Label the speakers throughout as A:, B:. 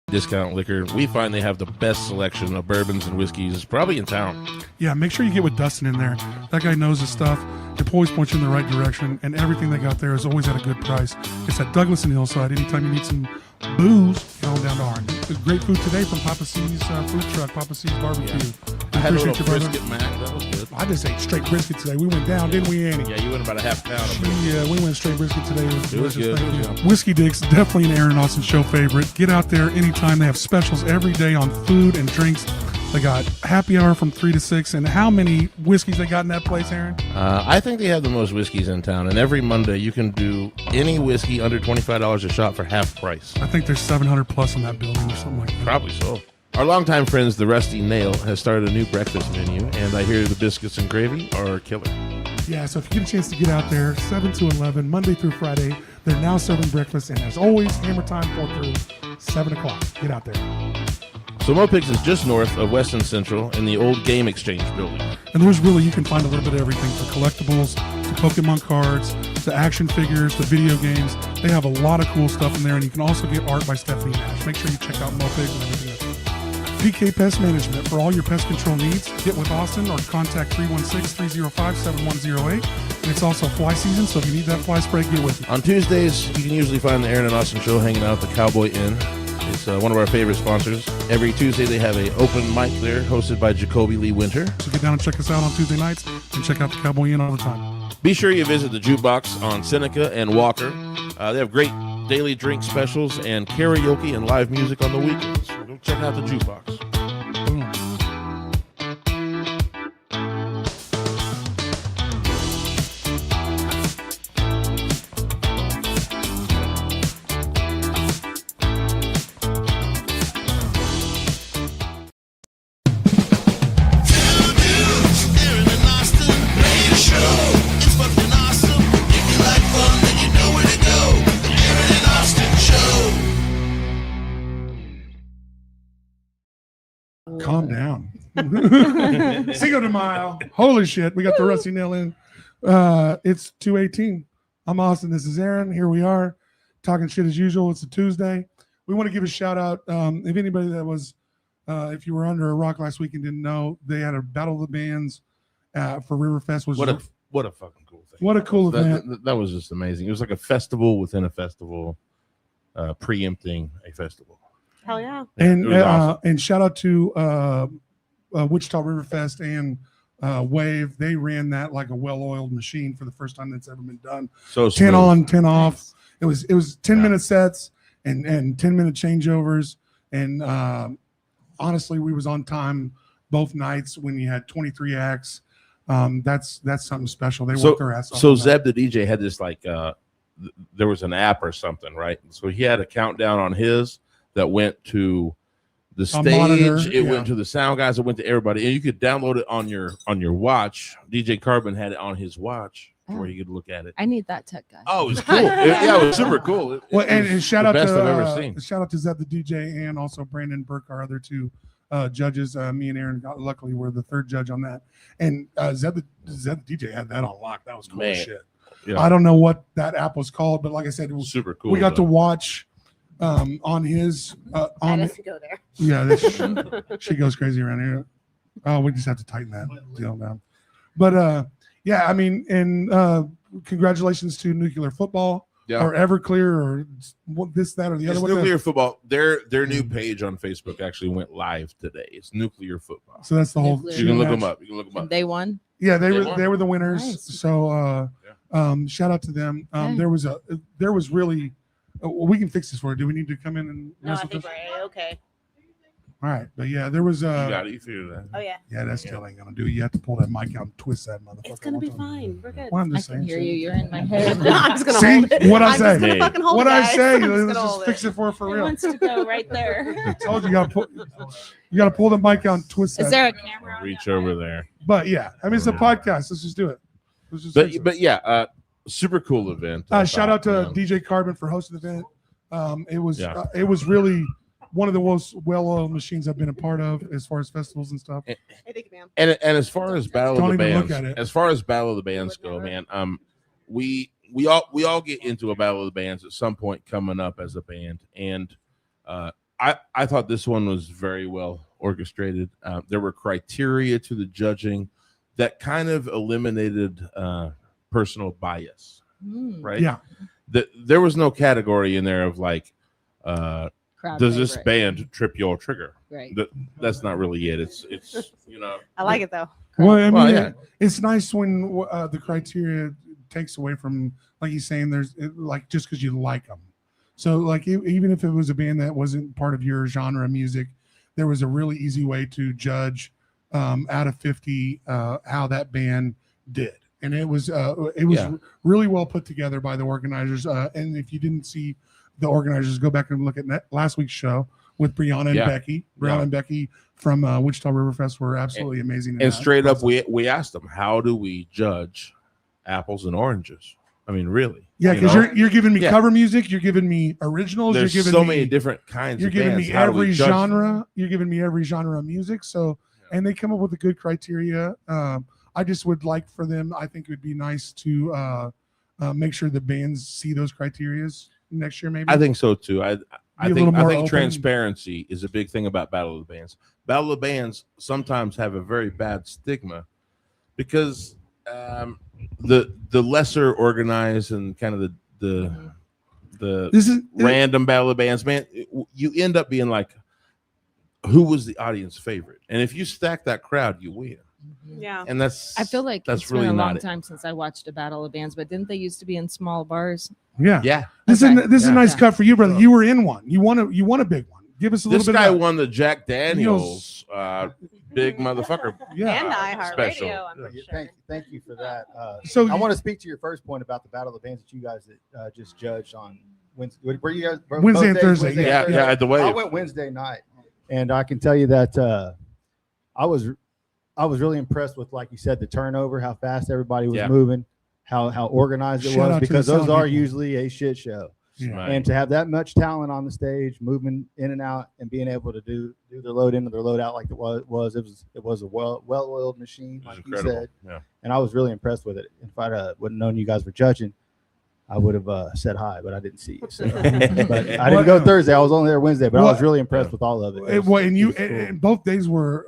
A: Discount liquor. We find they have the best selection of bourbons and whiskeys probably in town.
B: Yeah, make sure you get with Dustin in there. That guy knows his stuff. He'll always point you in the right direction, and everything they got there is always at a good price. It's at Douglas and Hillside. Anytime you need some booze, get on down to Orange. There's great food today from Papa C's food truck, Papa C's barbecue.
A: Yeah. I had a little brisket, Mac. That was good.
B: I just ate straight brisket today. We went down, didn't we, Annie?
A: Yeah, you went about a half pound of brisket.
B: Yeah, we went straight brisket today.
A: It was good.
B: Whiskey Dick's, definitely an Aaron and Austin show favorite. Get out there anytime. They have specials every day on food and drinks. They got happy hour from 3 to 6. And how many whiskeys they got in that place, Aaron?
A: I think they have the most whiskeys in town. And every Monday you can do any whiskey under $25 a shot for half price.
B: I think there's 700 plus in that building or something like that.
A: Probably so. Our longtime friends, the Rusty Nail, has started a new breakfast menu, and I hear the biscuits and gravy are killer.
B: Yeah, so if you get a chance to get out there, 7 to 11, Monday through Friday, they're now serving breakfast, and as always, hammer time 4 through 7 o'clock. Get out there.
A: So Mopigs is just north of Weston Central in the old Game Exchange building.
B: And there's really, you can find a little bit of everything from collectibles to Pokemon cards to action figures to video games. They have a lot of cool stuff in there, and you can also get art by Stephanie Nash. Make sure you check out Mopigs and everything else. PK Pest Management. For all your pest control needs, get with Austin or contact 316-305-7108. And it's also fly season, so if you need that fly spray, get with me.
A: On Tuesdays, you can usually find the Aaron and Austin Show hanging out at the Cowboy Inn. It's one of our favorite sponsors. Every Tuesday, they have an open mic there hosted by Jacoby Lee Winter.
B: So get down and check us out on Tuesday nights and check out the Cowboy Inn all the time.
A: Be sure you visit the Jukebox on Seneca and Walker. They have great daily drink specials and karaoke and live music on the weekends. So go check out the Jukebox.
B: Boom. Calm down. Cinco de Mayo. Holy shit. We got the Rusty Nail in. It's 2:18. I'm Austin. This is Aaron. Here we are talking shit as usual. It's a Tuesday. We want to give a shout out. If anybody that was, if you were under a rock last week and didn't know, they had a Battle of the Bands for Riverfest.
A: What a fucking cool thing.
B: What a cool event.
A: That was just amazing. It was like a festival within a festival, preempting a festival.
C: Hell yeah.
B: And
A: awesome.
B: And shout out to Wichita Riverfest and Wave. They ran that like a well-oiled machine for the first time that's ever been done.
A: So
B: 10
A: smooth.
B: on, 10 off.
C: Nice.
B: It was 10-minute sets and 10-minute changeovers. And honestly, we was on time both nights when you had 23 acts. That's something special. They worked their ass off.
A: So Zeb the DJ had this like there was an app or something, right? So he had a countdown on his that went to the stage,
B: monitor,
A: it went to the sound guys, it went to everybody, and you could download it on your watch. DJ Carbon had it on his watch where you could look at it.
C: I need that tech guy.
A: Oh, it was cool. It was super cool.
B: Well, and shout out
A: best
B: to
A: I've ever seen.
B: shout out to Zeb the DJ and also Brandon Burke, our other two judges. Me and Aaron luckily were the third judge on that. And Zeb the DJ had that on lock. That was cool as shit.
A: Yeah.
B: I don't know what that app was called, but like I said, it was
A: Super cool.
B: We got to watch on his on
C: I to go there.
B: yeah, she goes crazy around here. Oh, we just have to tighten that deal down. But yeah, I mean, and congratulations to Nuclear Football or Everclear or this, that, or the other.
A: Nuclear Football. Their new page on Facebook actually went live today. It's Nuclear Football.
B: So that's the whole.
C: Nuclear.
A: You can look them up. You can look them up.
C: They won.
B: Yeah, they were the winners.
C: Nice.
B: So shout out to them. There was really. We can fix this for you. Do we need to come in and?
C: No, I think we're okay.
B: All right, but yeah, there was
A: you got it. You figured that.
C: Oh yeah.
B: Yeah, that still ain't gonna do. You have to pull that mic out and twist that motherfucker.
C: It's gonna be fine. We're good.
B: Well, I'm
C: I
B: just
C: can
B: saying,
C: hear
B: so-
C: you. You're in my head. I'm just gonna
B: See
C: hold it.
B: what I
C: I'm
B: say?
C: just gonna fucking hold
B: What
C: it,
B: I
C: guys.
B: say?
C: I'm just
B: Let's
C: gonna
B: just
C: hold
B: fix it for
C: It
B: real.
C: wants to go right there.
B: I told you, you gotta pull the mic out and twist that.
C: Is there a camera?
A: I'll reach over there.
B: But yeah, I mean it's a podcast. Let's just do it. Let's just fix it.
A: But yeah, super cool event.
B: Shout out to DJ Carbon for hosting the event. It was really one of the most well-oiled machines I've been a part of as far as festivals and stuff.
C: Hey, thank you, ma'am.
A: And as far as Battle
B: Don't
A: of the
B: even look
A: Bands,
B: at it.
A: as far as Battle of the Bands go, man, we all get into a Battle of the Bands at some point coming up as a band, and I thought this one was very well orchestrated. There were criteria to the judging that kind of eliminated personal bias, right?
B: Yeah.
A: There was no category in there of like,
D: Crowd
A: does this
D: favorite.
A: band trip your trigger?
D: Right.
A: That's not really it. It's
C: I like it though.
B: Well, I mean,
A: Well, yeah.
B: it's nice when the criteria takes away from, like he's saying, like just because you like them. So, like, even if it was a band that wasn't part of your genre of music, there was a really easy way to judge out of 50 how that band did, and it was
A: Yeah.
B: really well put together by the organizers. And if you didn't see the organizers, go back and look at last week's show with Brianna and
A: Yeah.
B: Becky. Brianna
A: Yeah.
B: and Becky from Wichita Riverfest were absolutely amazing. in
A: and
B: that
A: straight up,
B: process.
A: we asked them, how do we judge apples and oranges? I mean, really?
B: Yeah,
A: You
B: because
A: know?
B: you're giving me
A: Yeah.
B: cover music, you're giving me originals,
A: There's
B: you're giving
A: so
B: me
A: many different kinds.
B: you're
A: of
B: giving
A: bands.
B: me
A: How do we
B: every
A: judge them?
B: genre. You're giving me every genre of music. So, and they come up with a good criteria. I just would like for them. I think it would be nice to make sure the bands see those criterias next year. Maybe
A: I think so too. I
B: Be a little
A: think
B: more open.
A: transparency is a big thing about Battle of the Bands. Battle of the Bands sometimes have a very bad stigma because the lesser organized and kind of the
B: this is
A: random Battle of the Bands, man, you end up being like, who was the audience favorite? And if you stack that crowd, you win.
C: Yeah.
A: And that's
D: I feel like
A: that's
D: it's
A: really
D: been a
A: not
D: long
A: it.
D: time since I watched a battle of bands, but didn't they used to be in small bars?
B: Yeah.
A: Yeah,
B: This
D: Okay.
B: is this is a
A: Yeah.
B: nice
D: Yeah.
B: cut for you, brother. You were in one. You won a big one. Give us a little
A: this
B: bit
A: guy
B: of that.
A: won the Jack Daniels
B: Big
A: motherfucker.
B: Yeah.
C: And iHeartRadio,
A: Special.
C: I'm pretty sure.
E: Thank you for that.
B: So
E: I
B: you-
E: want to speak to your first point about the Battle of the Bands that you guys just judged on Wednesday. Were you guys both
B: Wednesday and
E: days?
B: Thursday,
E: Wednesday and
A: Yeah,
E: Thursday?
A: yeah, at the Wave.
E: I went Wednesday night, and I can tell you that I was really impressed with, like you said, the turnover, how fast everybody was
A: Yeah.
E: moving, how organized it
B: Shout out
E: was,
B: to the
E: because those
B: sound
E: are
B: people.
E: usually a shit show.
B: Yeah.
A: Right.
E: And to have that much talent on the stage, moving in and out, and being able to do their load in and their load out like it was a well-oiled machine,
A: It was
E: like you
A: incredible.
E: said.
A: Yeah.
E: And I was really impressed with it. If I wouldn't known you guys were judging, I would have said hi, but I didn't see you. So. But I didn't go Thursday. I was only there Wednesday, but I was really impressed with all of it.
B: And you
E: it was cool.
B: and both days were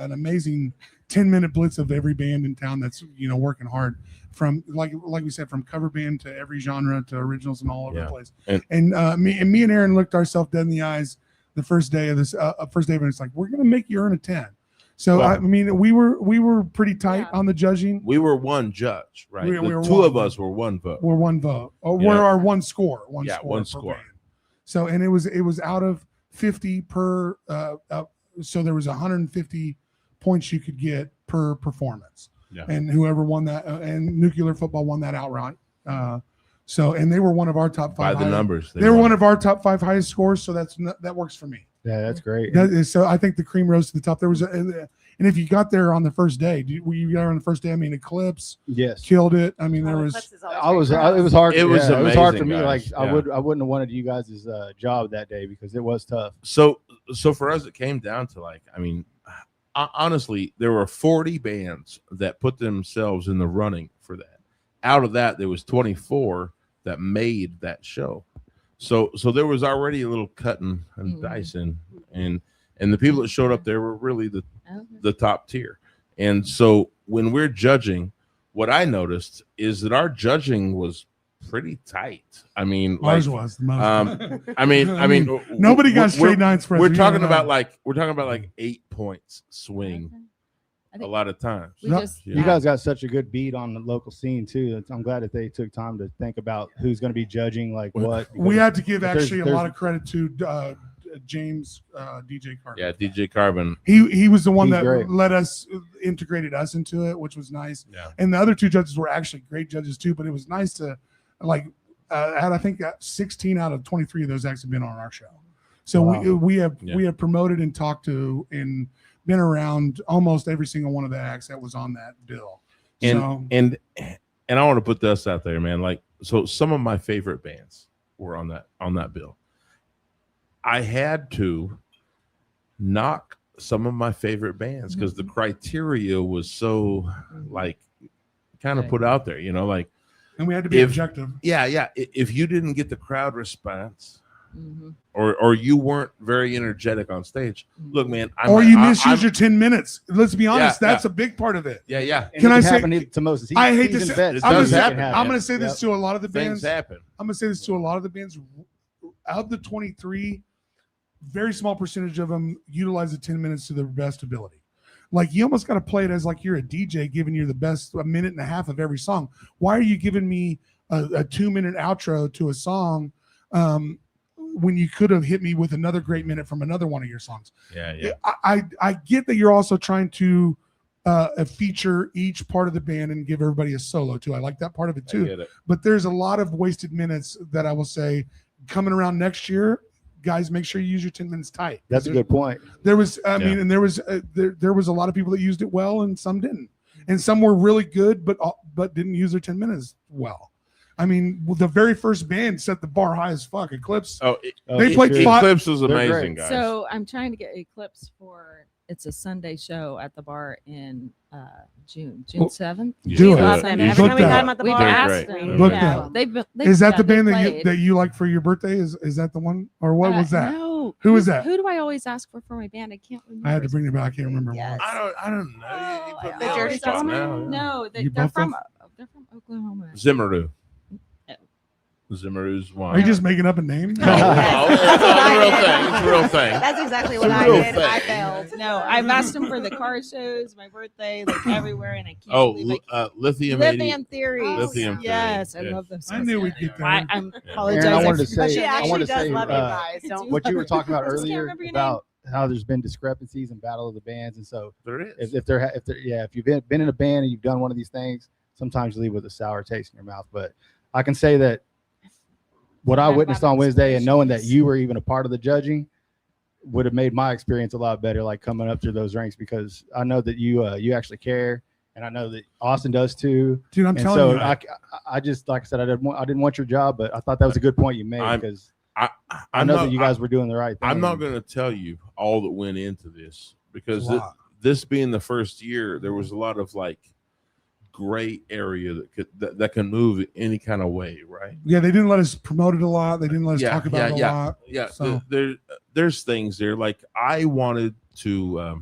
B: an amazing 10-minute blitz of every band in town that's working hard, from like we said, from cover band to every genre to originals and all over
A: Yeah.
B: the place.
A: And-
B: And me and Aaron looked ourselves dead in the eyes the first day of this first day, and it's like, we're gonna make you earn a 10. So
A: Well-
B: I mean, we were pretty tight
D: Yeah.
B: on the judging.
A: We were one judge, right?
B: We
A: The
B: were
A: two
B: one.
A: of us were one vote.
B: We're one vote, or
A: Yeah.
B: we're our one score, one
A: Yeah,
B: score,
A: one
B: per
A: score.
B: band. So and it was out of 50 per. So there was 150 points you could get per performance.
A: Yeah.
B: And whoever won that, and Nuclear Football won that outright. So and they were one of our top
A: By
B: five.
A: the numbers.
B: They were
A: won
B: one
A: it.
B: of our top 5 highest scores. So that works for me.
E: Yeah, that's great.
B: So I think the cream rose to the top. There was and if you got there on the first day, were you there on the first day? I mean, Eclipse
E: Yes.
B: killed it. I mean, there
C: Oh,
B: was.
C: Eclipse is always
E: I was.
C: great.
E: It was hard.
A: It was
E: it was hard for
A: amazing,
E: me.
A: guys.
E: Like
A: Yeah.
E: I wouldn't have wanted you guys' job that day because it was tough.
A: So for us, it came down to like, I mean, honestly, there were 40 bands that put themselves in the running for that. Out of that, there was 24 that made that show. So there was already a little cutting and
D: Mhm.
A: dicing, and the people that showed up there were really
D: Okay.
A: the top tier. And so when we're judging, what I noticed is that our judging was pretty tight. I mean, like,
B: Ours was the most.
A: I mean,
B: nobody got
A: we're-
B: straight nines for us.
A: we're
B: We
A: talking
B: don't
A: about
B: know.
A: like 8 points swing
D: Okay. I
A: a
D: think
A: lot of times.
D: we
B: Yep.
D: just
A: Yeah.
E: You guys got such a good beat on the local scene too. I'm glad that they took time to think about who's going to be judging like
A: Well,
E: what.
B: We had to give
E: There's-
B: actually a
E: there's-
B: lot of credit to James DJ Carter.
A: Yeah, DJ Carbon.
B: He was the one
E: He's
B: that
E: great.
B: let us integrated us into it, which was nice.
A: Yeah.
B: And the other 2 judges were actually great judges too. But it was nice to had I think 16 out of 23 of those acts have been on our show. So
E: Wow.
B: we have
A: Yeah.
B: we have promoted and talked to and been around almost every single one of the acts that was on that bill.
A: And
B: So
A: and I want to put this out there, man. Like, so some of my favorite bands were on that bill. I had to knock some of my favorite bands because the criteria was so like kind of
D: Right.
A: put out there, like
B: and we had to be
A: if-
B: objective.
A: yeah. If you didn't get the crowd response,
D: Mhm.
A: or you weren't very energetic on stage. Look, man,
B: Or you misused your 10 minutes. Let's be honest.
A: Yeah,
B: That's a big part of it.
A: yeah, yeah.
E: And
B: Can
E: it
B: I say-
E: happen to most?
B: I hate to say,
A: It does happen.
B: I'm going to say this to a lot of the
A: Things
B: bands.
A: happen.
B: I'm going to say this to a lot of the bands. Out of the 23, very small percentage of them utilize the 10 minutes to their best ability. Like you almost got to play it as like you're a DJ giving you the best a minute and a half of every song. Why are you giving me a 2-minute outro to a song when you could have hit me with another great minute from another one of your songs?
A: Yeah, yeah.
B: I get that you're also trying to feature each part of the band and give everybody a solo too. I like that part of it
A: I
B: too.
A: get it.
B: But there's a lot of wasted minutes that I will say coming around next year. Guys, make sure you use your 10 minutes tight.
E: That's a good point.
B: There was, I
A: Yeah.
B: mean, and there was a lot of people that used it well, and some didn't, and some were really good, but didn't use their 10 minutes well. I mean, the very first band set the bar high as fuck. Eclipse.
A: Oh,
B: They played
E: sure.
B: five-
A: Eclipse was
E: They're
A: amazing,
E: great.
A: guys.
D: So I'm trying to get Eclipse for it's a Sunday show at the bar in June
B: Well,
D: 7th.
B: do it.
C: Love them.
B: You
C: Every
B: booked
C: time we
B: that.
C: had them at the
D: We've
C: bar,
D: asked
A: great.
D: them.
A: Booked
B: that.
D: They've
B: Is that the
D: they've
B: band
D: played.
B: that you like for your birthday? Is that the one, or what was that?
D: No.
B: Who was that?
D: Who do I always ask for my band? I can't remember.
B: I had to bring it back. I can't remember.
D: Yes.
A: I don't know.
D: Oh,
A: You put
D: I
A: me on
D: always
A: the spot
D: ask-
A: now, yeah.
D: No,
B: You
D: they're
B: both
D: from
B: of-
D: Oklahoma.
A: Zimmeroo.
D: Yeah.
A: Zimmeroo's one.
B: Are you just making up a name?
A: No, no, it's
C: That's what I
A: a real
C: did.
A: thing. It's a real thing.
C: That's exactly what
A: It's a
C: I
A: real
C: did.
A: thing.
C: I failed.
D: No, I've asked them for the car shows, my birthday, like everywhere, and I can't
A: Oh,
D: believe
A: Lithium.
D: Lithium Theory.
C: Oh,
A: Lithium Theory,
D: Yes, I
A: yeah.
D: love them. So
B: I knew
D: much.
B: we'd get there.
D: I'm
A: Yeah.
D: apologize.
E: Aaron, I wanted to
D: for-
E: say-
C: She
E: I
C: actually
E: wanted to
C: does
E: say,
C: love you
E: uh,
C: guys. Don't.
E: What you were talking about
D: I just can't
E: earlier
D: remember your
E: about how there's been discrepancies in Battle of the Bands, and so
A: There is.
E: if you've been in a band and you've done one of these things, sometimes you leave with a sour taste in your mouth. But I can say that what I
D: Forgot
E: witnessed
D: about
E: on Wednesday, and knowing that
D: inspirations.
E: you were even a part of the judging, would have made my experience a lot better. Like coming up through those ranks, because I know that you actually care, and I know that Austin does too.
B: Dude, I'm
E: And
B: telling
E: so
B: you.
E: I just, like I said, I didn't want your job, but I thought that was a good point you made, because I
A: I'm
E: know
A: not,
E: that you guys were doing the right thing.
A: I'm not going to tell you all that went into this, because
B: It's a lot.
A: this being the first year, there was a lot of like gray area that can move any kind of way, right?
B: Yeah, they didn't let us promote it a lot. They didn't let us talk about it a lot.
A: Yeah,
B: So-
A: there's things there. Like I wanted to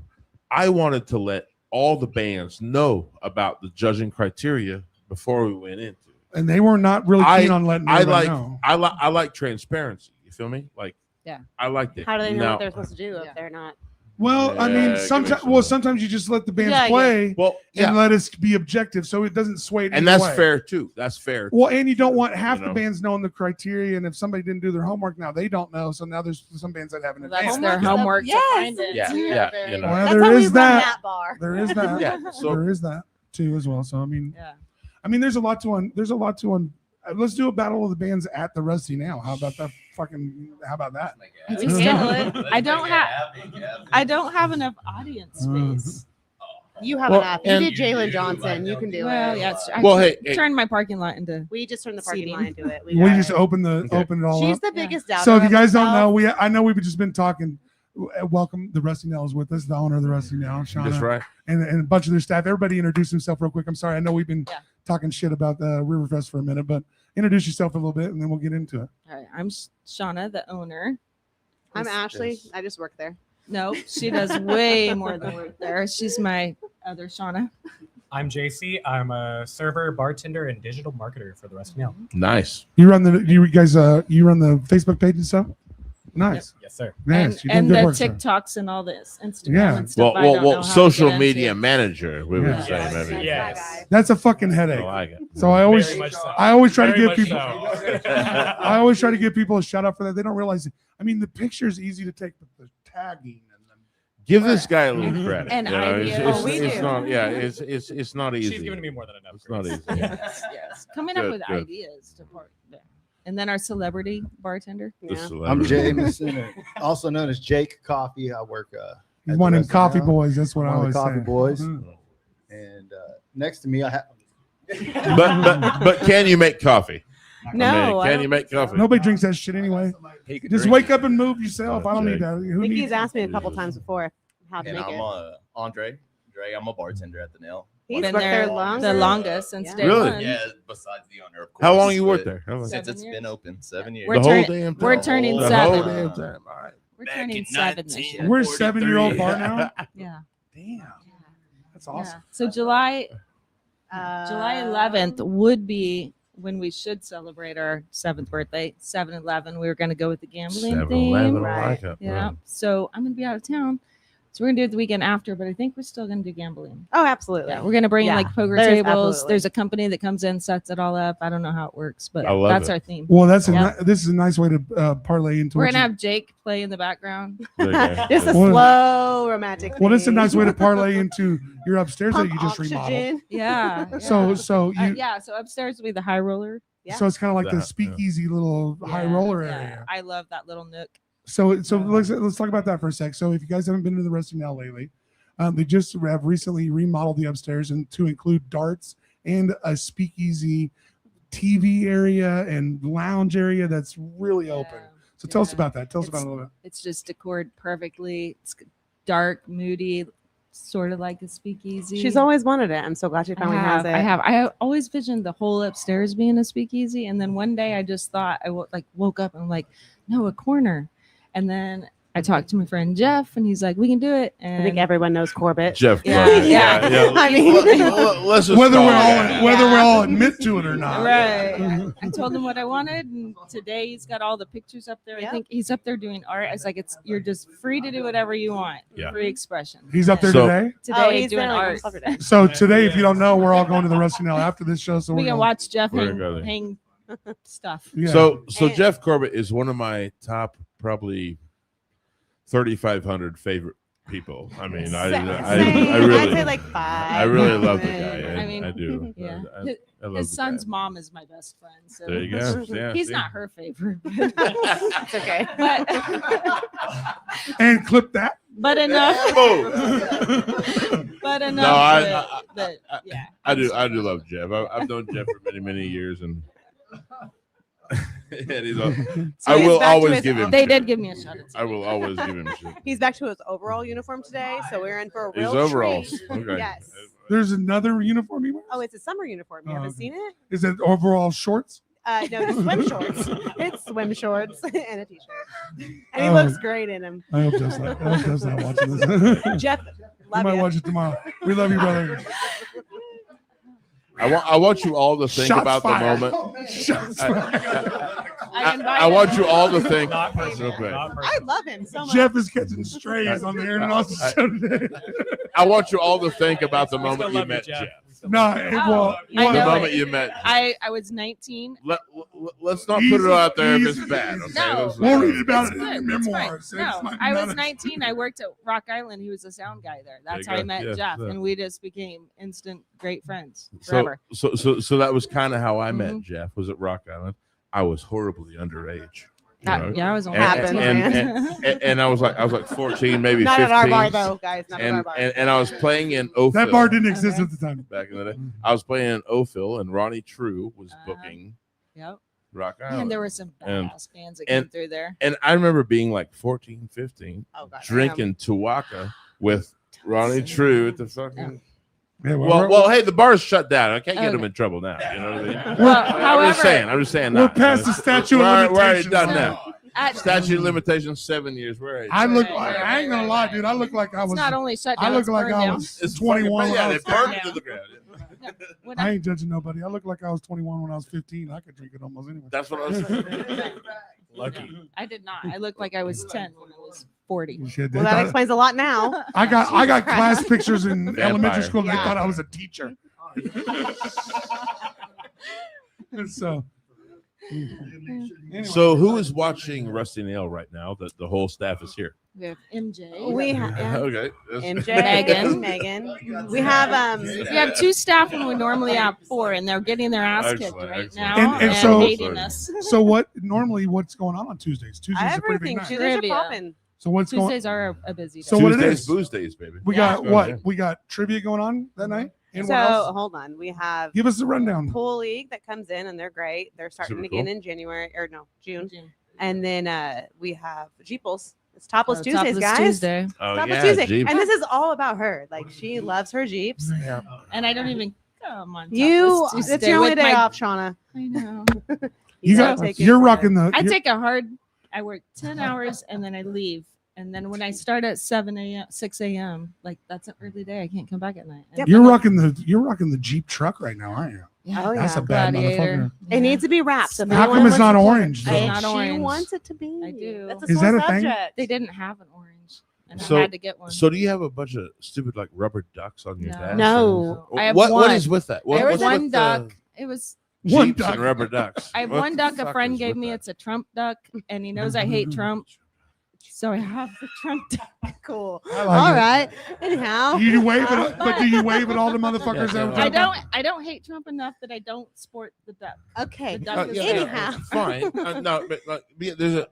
A: let all the bands know about the judging criteria before we went into it.
B: And they were not really keen on letting everybody know.
A: I like transparency. You feel me? Like,
D: Yeah.
A: I like it.
C: How do they know
A: Now-
C: what they're supposed to do
D: Yeah.
C: if they're not?
B: Well, I
A: Yeah,
B: mean,
A: give me
B: sometimes
A: some.
B: sometimes you just let the bands
C: Yeah,
B: play
A: Well, yeah,
B: and let us be objective, so it doesn't sway it.
A: and
B: either
A: that's
B: way.
A: fair too. That's fair.
B: Well, and you don't want half
A: You
B: the
A: know.
B: bands knowing the criteria, and if somebody didn't do their homework, now they don't know. So now there's some bands that haven't.
D: Well, that's
B: advanced.
D: their homework to
C: Yes.
D: find it.
A: Yeah,
D: You're
A: yeah,
D: very
A: you know.
B: Well,
C: That's
B: there
C: how we
B: is
C: run
B: that.
C: that bar.
B: There is that.
A: Yeah. So
B: There is that too as well. So I mean,
D: Yeah.
B: there's a lot to let's do a battle of the bands at the Rusty now. How about that? How about that?
C: We can handle it.
D: I don't have enough audience space.
C: You have
A: Well,
C: enough. You
A: and-
C: did Jalen Johnson. You can do
D: Well,
C: it.
D: yeah, it's, I
A: Well, hey,
D: turned my parking lot into.
C: We just turned the parking
D: Seating.
C: lot into it.
B: We
C: got
B: just
C: it.
B: open
A: Okay.
B: it all
C: She's
B: up.
C: the biggest doubter.
B: So if you
C: of
B: guys don't
C: herself.
B: know, I know we've just been talking. Welcome, the Rusty Nail is with us, the owner of the Rusty Nail, Shauna,
A: that's right.
B: and a bunch of their staff. Everybody introduce himself real quick. I'm sorry, I know we've been
D: Yeah.
B: talking shit about the Riverfest for a minute, but introduce yourself a little bit, and then we'll get into it.
D: All right, I'm Shauna, the owner.
C: I'm
D: This-
C: Ashley. I just work there.
D: No, she does way more than work there. She's my other Shauna.
F: I'm JC. I'm a server, bartender, and digital marketer for the Rusty Nail.
A: Nice.
B: You run you guys you run the Facebook page and stuff. Nice,
F: Yes, sir.
B: nice. You
D: and
B: did
D: the
B: good work, sir.
D: TikToks and all this Instagram
B: Yeah.
D: and stuff.
A: Well,
D: I don't know how to
A: social
D: get
A: media
D: into.
A: manager, we would
B: Yeah.
A: say
C: Yes.
A: maybe.
F: Yes.
B: That's a fucking
A: I
B: headache.
A: like it.
B: So I always
F: Very much so.
B: I always try to
F: Very
B: give
F: much
B: people
F: so.
B: I always try to give people a shout out for that. They don't realize it. I mean, the picture's easy to take, but the tagging and the
A: Give this guy a little credit.
D: And
A: you know,
D: ideas.
A: it's,
D: Oh, we
A: it's
C: do.
A: not. Yeah, it's not easy.
F: She's given me more than enough.
A: It's not
F: grace.
A: easy.
D: Yes, yes. Coming up
A: Good,
D: with
A: good.
D: ideas to part there. And then our celebrity bartender.
A: The
C: Yeah.
E: I'm
A: celebrity.
E: Jameson, also known as Jake Coffee. I work at the
B: one in
E: Rusty
B: Coffee
E: Nail.
B: Boys. That's what I
E: One of
B: always
E: the Coffee
B: say.
E: Boys.
B: Mhm.
E: And next to me, I have.
A: but can you make coffee?
C: No, I
A: can
C: don't
A: you make
C: think so.
A: coffee?
B: Nobody drinks that shit anyway. Just wake up and move yourself. I don't need that. Who
C: Nikki's
B: needs?
C: asked me a couple times before how to
G: And
C: make
G: I'm
C: it.
G: Andre. Dre, I'm a bartender at the Nail.
C: He's
D: Been
C: worked there
D: there
C: longer.
D: the longest since
C: Yeah.
D: day
A: Really?
D: one.
G: Yeah, besides the owner, of course.
A: How long you
G: but
A: worked there? How long?
G: Since
D: 7
G: it's
D: years.
G: been open, 7 years.
D: We're
A: The whole
D: turning-
A: damn time.
D: we're turning
A: the
D: 7.
A: whole damn time. All right.
D: We're
G: Back
D: turning
G: in
D: 7 this
G: 19.
D: year.
B: We're a 7-year-old bar
G: 43.
B: now.
D: Yeah.
B: Damn, that's
D: Yeah.
B: awesome.
D: So July
C: Uh,
D: 11th would be when we should celebrate our 7th birthday. 7-11. We were going to go with the gambling
A: 7-Eleven,
D: theme.
A: I like it.
D: Yeah. So I'm going to be out of town. So we're going to do it the weekend after, but I think we're still going to do gambling.
C: Oh, absolutely.
D: Yeah, we're gonna bring
C: Yeah,
D: like poker
C: there's
D: tables.
C: absolutely.
D: There's a company that comes in, sets it all up. I don't know how it works, but
A: I love
D: that's
A: it.
D: our theme.
B: Well, that's
D: Yeah.
B: this is a nice way to parlay into.
D: We're
B: what
D: gonna
B: you-
D: have Jake play in the background.
A: There you go.
C: Just a
B: Well-
C: slow romantic.
B: Well, this is a
C: thing.
B: nice way to parlay into your upstairs
C: Pump
B: that you just remodeled.
C: oxygen.
D: Yeah.
B: So you
D: yeah. So upstairs will be the high roller.
C: Yeah.
B: so it's kind of like the
A: That, yeah.
B: speakeasy little high
D: Yeah,
B: roller
D: yeah.
B: area.
D: I love that little nook.
B: So
D: Yeah.
B: let's talk about that for a sec. So if you guys haven't been to the Rusty Nail lately, they just have recently remodeled the upstairs and to include darts and a speakeasy TV area and lounge area that's really open.
D: Yeah.
B: So tell us
D: Yeah.
B: about that. Tell us
D: It's-
B: about it a little bit.
D: It's just decored perfectly. It's dark, moody, sort of like a speakeasy.
C: She's always wanted it. I'm so glad she finally has it.
D: I always visioned the whole upstairs being a speakeasy, and then one day I just thought woke up and I'm like, no, a corner, and then I talked to my friend Jeff, and he's like, we can do it.
C: I
D: And
C: think everyone knows Corbett.
A: Jeff.
D: Yeah,
A: Corbett.
D: yeah.
C: I mean,
A: Let's just
B: Whether
A: call
B: we're
A: it
B: all
A: that.
B: whether we
D: Yeah.
B: all admit to it or not.
D: right. I told him what I wanted, and today he's got all the pictures up there.
C: Yep.
D: I think he's up there doing art. It's like you're just free to do whatever you want.
A: Yeah.
D: Free expression.
B: He's up there
A: So-
B: today.
D: Today
C: oh, he's
D: doing
C: there like
D: art.
C: almost every day.
B: So today, if you don't know, we're all going to the Rusty Nail after this show. So
D: We
B: we're
D: can
B: gonna,
D: watch Jeff
A: We're gonna go there.
D: hang stuff.
B: yeah.
A: So
C: And-
A: Jeff Corbett is one of my top probably 3,500 favorite people. I mean, I
C: Same.
A: really
C: I'd say like 5.
A: I really love the guy.
C: Yeah.
A: I,
D: mean,
A: I do.
D: Yeah.
A: I love
D: His
A: the
D: son's
A: guy.
D: mom is my best friend. So
A: There you go. Yeah,
D: he's
A: see?
D: not her favorite.
C: It's okay.
D: but
B: and clip that.
D: but enough.
A: Whoa.
D: But enough.
A: No, I-
D: that, yeah.
A: I do love Jeff. I've known Jeff for many years, and and he's a,
C: So
A: I
C: he's
A: will
C: back to
A: always
C: his-
A: give him.
D: They
A: shit.
D: did give me a shot.
A: I will always give him shit.
C: He's back to his overall uniform today, so we're in for a
A: His
C: real
A: overalls.
C: treat.
A: Okay.
C: Yes.
B: There's another uniform he wears.
C: Oh, it's a summer uniform. You
B: Oh,
C: haven't
B: okay.
C: seen it?
B: Is it overall shorts?
C: No, just swim shorts. It's swim shorts and a t-shirt, and he
B: Oh.
C: looks great in them.
B: I hope Jeff's not. I hope Jeff's not watching this.
C: Jeff,
B: We
C: love
B: might
C: you.
B: watch it tomorrow. We love you, brother.
A: I want you all to think
B: Shots
A: about
B: fired.
A: the moment.
B: Shots
A: I-
B: fired.
A: I want you all to think.
F: Not personal.
A: Okay.
F: Not
C: I
F: personal.
C: love him so much.
B: Jeff is catching strays on the Aaron and Austin show today.
A: I want you all to think about the
F: We still
A: moment you
F: love
A: met
F: Jeff.
A: Jeff.
F: We still
B: No,
F: love
B: it-
F: you.
B: well,
D: I
A: The
D: know
A: moment
D: it.
A: you met.
D: I was 19.
A: Let's not put it out there if it's
B: Easy,
A: bad.
B: easy.
A: Okay?
D: No.
A: Let's-
B: We'll read about
D: It's
B: it in
D: good.
B: your
D: It's fine.
B: memoirs. It's
D: No,
B: not-
D: I was
B: not-
D: 19. I worked at Rock Island. He was a sound guy there. That's
A: you
D: how I
A: go.
D: met
A: Yeah,
D: Jeff,
A: yeah.
D: and we just became instant great friends
A: So,
D: forever.
A: so that was kind of how I met
D: Mhm.
A: Jeff. Was at Rock Island. I was horribly underage. you know?
D: Yeah, I was only
C: Happens,
A: and I was like 14, maybe
C: Not
A: 15.
C: at our bar though, guys. Not at our
A: And,
C: bar.
A: and I was playing in Ophil.
B: That bar didn't exist
D: Okay.
B: at the time.
A: back in the day. I was playing in Ophil, and Ronnie True was
D: Uh-huh.
A: booking
D: Yep.
A: Rock
D: Man,
A: Island.
D: there were some
A: And-
D: badass bands that came
A: and-
D: through there.
A: And I remember being like 14, 15,
C: Oh, God,
A: drinking Tuwaka with Ronnie True at the fucking.
B: Yeah,
A: Well, hey, the bar's shut down. I can't get
D: Okay.
A: them in trouble now. You know what I mean?
D: Well,
A: I'm
D: however,
A: just saying. I'm just saying.
B: we're
A: now.
B: past the statute of
A: We're already
B: limitations.
A: done
D: So,
A: now.
D: at-
A: Statute of limitations, 7 years. Where are you?
B: I look.
D: Right,
B: Like,
D: right,
B: I ain't gonna
D: right,
B: lie,
D: right.
B: dude. I look like I
D: it's
B: was.
D: not only shut
B: I
D: down,
B: look
D: it's
B: like
D: burned
B: I
D: down.
B: was
A: It's
B: 21.
A: Yeah,
B: when I
A: they
B: was
A: burned it
B: 15.
A: to the ground.
D: When
B: I ain't judging nobody. I look like I was 21 when I was 15. I could drink it almost anyway.
A: That's what I was saying.
F: Lucky.
D: I did not. I looked like I was 10 when I was 40.
B: Shit,
C: Well,
B: they
C: that
B: thought-
C: explains a lot now.
B: I got class pictures in
A: Vampire.
B: elementary school. They
C: Yeah.
B: thought I was a teacher. So, anyway.
A: So, who is watching Rusty Nail right now? That the whole staff is here.
D: We have MJ.
C: We have
A: Okay.
C: MJ,
D: Megan.
C: Megan. We have
D: We have 2 staff and we normally have 4, and they're getting their ass kicked
A: Excellent,
D: right
A: excellent.
D: now
B: And
D: and,
B: so-
D: hating us.
B: So what? Normally, what's going on Tuesdays? Tuesdays are pretty big
C: everything.
B: night.
C: Tuesdays are
D: Trivia.
C: popping.
B: So what's going?
D: Tuesdays are a busy day.
B: So what it
A: Tuesdays,
B: is?
A: booze days, baby.
B: We
D: Yeah.
B: got
A: Yeah.
B: what? We got trivia going on that night. And
C: So
B: what else?
C: hold on, we have
B: Give us the rundown.
C: Pool League that comes in and they're great. They're starting
A: Super
C: again
A: cool.
C: in January or no June,
D: June.
C: and then we have Jeeples It's Topless Tuesdays,
D: Topless
C: guys.
D: Tuesday.
A: Oh
C: Topless
A: yeah,
C: Tuesday.
A: Jeep.
C: And this is all about her. Like she loves her Jeeps.
B: Yeah.
D: And I don't even come on.
C: You,
D: Topless
C: it's
D: Tuesday
C: your only
D: with
C: day
D: my-
C: off, Shauna.
D: I know.
B: You
C: gotta
B: got.
C: take it
B: You're
C: for
B: rocking the.
D: I
B: you're-
D: take a hard. I work 10 hours and then I leave. And then when I start at 7 a.m., 6 a.m., like that's an early day. I can't come back at night.
C: Yep.
B: You're rocking the. You're rocking the Jeep truck right now, aren't you?
C: Oh,
B: That's
C: yeah.
B: a bad
D: Gladiator.
B: motherfucker.
C: It needs to be wrapped. So if
B: How
C: anyone
B: come it's
C: wants
B: not
C: to-
B: orange?
D: It's
B: though?
D: not
C: She
D: orange.
C: wants it to be.
D: I do.
C: That's a
B: Is
C: sore
B: that a thing?
C: subject.
D: They didn't have an orange. And
A: So-
D: I had to get one.
A: So do you have a bunch of stupid like rubber ducks on your
D: No.
A: dash?
C: No.
A: Or-
D: I have
A: what
D: one.
A: is with that? What,
D: There was
A: what's
D: one
A: with
D: duck. It was.
A: The
B: One
A: Jeeps
B: duck.
A: and rubber ducks.
D: I have
A: What
D: one
A: the
D: duck. A
A: fuck
D: friend
A: is
D: gave
A: with
D: me.
A: that?
D: It's a Trump duck, and he knows I hate Trump. So I have the Trump duck.
C: Cool.
B: I like
C: All
B: it.
C: right. Anyhow.
B: You wave it, but do you wave at all the motherfuckers?
A: Yeah,
B: that
A: yeah.
D: I
B: jump
D: don't. I don't hate Trump enough that I don't sport the duck.
C: Okay.
D: The duck is
A: yeah,
D: there.
C: Anyhow.
A: fine. No, but like,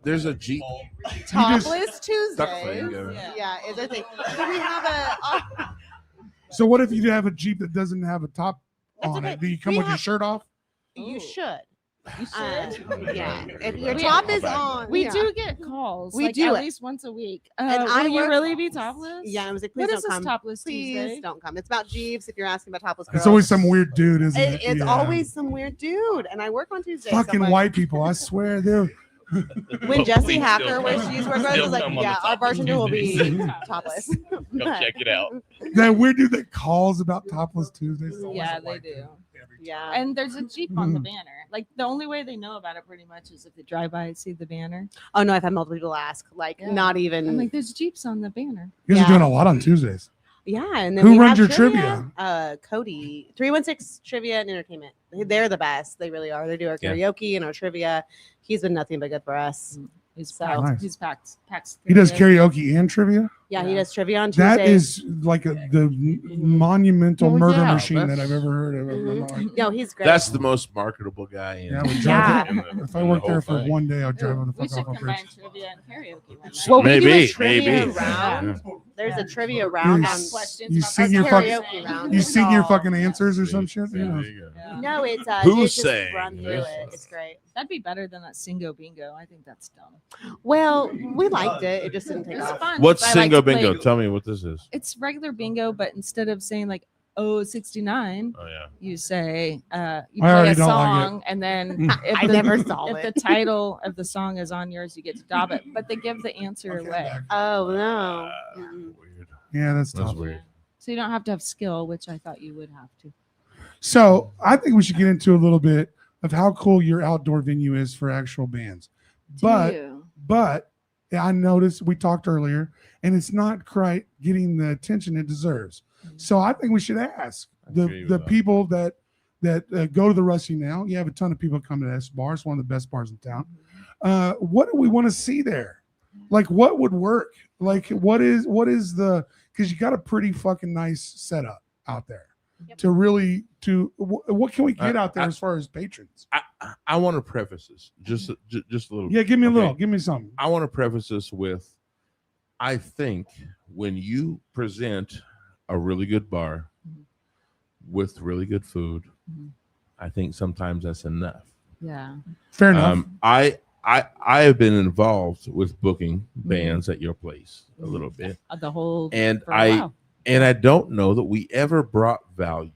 A: there's a Jeep.
C: Topless
A: Duck
C: Tuesdays.
A: finger.
C: Yeah, is a thing. So we have a.
B: So what if you have a Jeep that doesn't have a top
C: That's
B: on
C: okay.
B: it? Do you come
C: We
B: with your
C: have-
B: shirt off?
C: You
D: Ooh.
C: should.
D: You should.
C: Yeah. If your
D: We-
C: top is
A: Back.
C: on.
D: We
C: yeah.
D: do get calls.
C: We
D: like,
C: do
D: at
C: it.
D: least once a week.
C: And I
D: Will you
C: work-
D: really be topless?
C: Yeah, I was like, please
D: What is
C: don't
D: this
C: come.
D: topless
C: Please
D: Tuesday?
C: don't come. It's about Jeeves. If you're asking about topless girls,
B: It's always some weird dude, isn't it?
C: It's
B: Yeah.
C: always some weird dude, and I work on Tuesdays. so I'm
B: fucking
C: like-
B: white people. I swear they're.
C: When Jesse
G: Please
C: Hacker,
G: still
C: where
G: come.
C: she's working,
G: Still
C: was like,
G: come on the
C: yeah, our
G: Topless
C: bartender will be
G: Tuesdays.
C: topless.
G: Come check it out.
B: That weird dude that calls about topless Tuesdays. is always
D: Yeah,
B: a
D: they
B: white
D: do.
B: dude.
C: Yeah.
D: And there's a Jeep on the
B: Mhm.
D: banner. Like the only way they know about it pretty much is if they drive by and see the banner.
C: Oh no, I've had multiple people ask, like,
D: Yeah.
C: not
D: I'm
C: even.
D: like, there's Jeeps on the banner.
B: You guys
C: Yeah.
B: are doing a lot on Tuesdays.
C: Yeah, and then
B: Who
C: we
B: runs
C: have
B: your trivia?
C: Cody, 316 Trivia and Entertainment. They're the best. They really are. They do our
A: Yeah.
C: karaoke and our trivia. He's been nothing but good for us.
D: He's
C: So-
D: packed.
B: Nice.
D: He's packed. Packs.
B: He does
D: trivia.
B: karaoke and trivia.
C: Yeah, he
D: Yeah.
C: does trivia on
B: That
C: Tuesdays.
B: is like the monumental
A: Well,
B: murder
A: yeah,
B: machine that
A: that's-
B: I've ever heard of.
C: Mhm. No, he's great.
A: That's the most marketable guy in.
B: Yeah, we
C: Yeah.
B: drive it. If I worked there for one day, I'd drive
D: Ooh,
B: on the
D: we
B: fuck
D: should
B: off a
D: combine
B: bridge.
D: trivia and karaoke one night.
C: Well, we do a
A: Maybe,
C: trivia
A: maybe.
C: round.
A: Yeah.
C: There's a
D: Yeah.
C: trivia round
B: You
C: on
B: s-
D: questions
B: you
D: about
B: sing
D: us
B: your fucking-
C: karaoke round.
B: You sing your
C: Oh.
B: fucking answers or some shit.
A: Yeah,
B: You know.
A: there you go.
D: Yeah.
C: No, it's
A: Who
C: they just
A: sang
C: run through
A: this?
C: it. It's great.
D: That'd be better than that Singo Bingo. I think that's dumb.
C: Well, we liked it. It just didn't take
D: It was
C: off.
D: fun.
A: What's
D: I like
A: Singo
D: to play-
A: Bingo? Tell me what this is.
D: It's regular bingo, but instead of saying like 69,
A: Oh yeah.
D: you say you
B: I
D: play
B: already
D: a
B: don't like
D: song, and then if
C: I
D: the,
C: never saw
D: if
C: it.
D: the title of the song is on yours, you get to dab it. But they give the answer
B: Okay,
D: away,
B: back.
C: Oh no. Mm-mm.
A: Weird.
B: Yeah, that's
A: That's
B: tough.
A: weird.
D: so you don't have to have skill, which I thought you would have to.
B: So I think we should get into a little bit of how cool your outdoor venue is for actual bands. But I noticed we talked earlier, and it's not quite getting the attention it deserves. So I think we should ask
A: I agree with
B: the
A: that.
B: people that go to the Rusty now. You have a ton of people come to this bar. It's one of the best bars in town. What do we want to see there? Like, what would work? Like, what is the? Because you got a pretty fucking nice setup out there.
C: Yep.
B: To really what can we get out there
A: I-
B: as far as patrons?
A: I want to preface this just a little.
B: Yeah, give me a
A: Okay.
B: little. Give me something.
A: I want to preface this with, I think when you present a really good bar with really good food,
D: Mhm.
A: I think sometimes that's enough.
D: Yeah.
B: Fair enough.
A: I have been involved with booking bands at your place a little bit,
D: The whole
A: and
D: for a while.
A: I don't know that we ever brought value.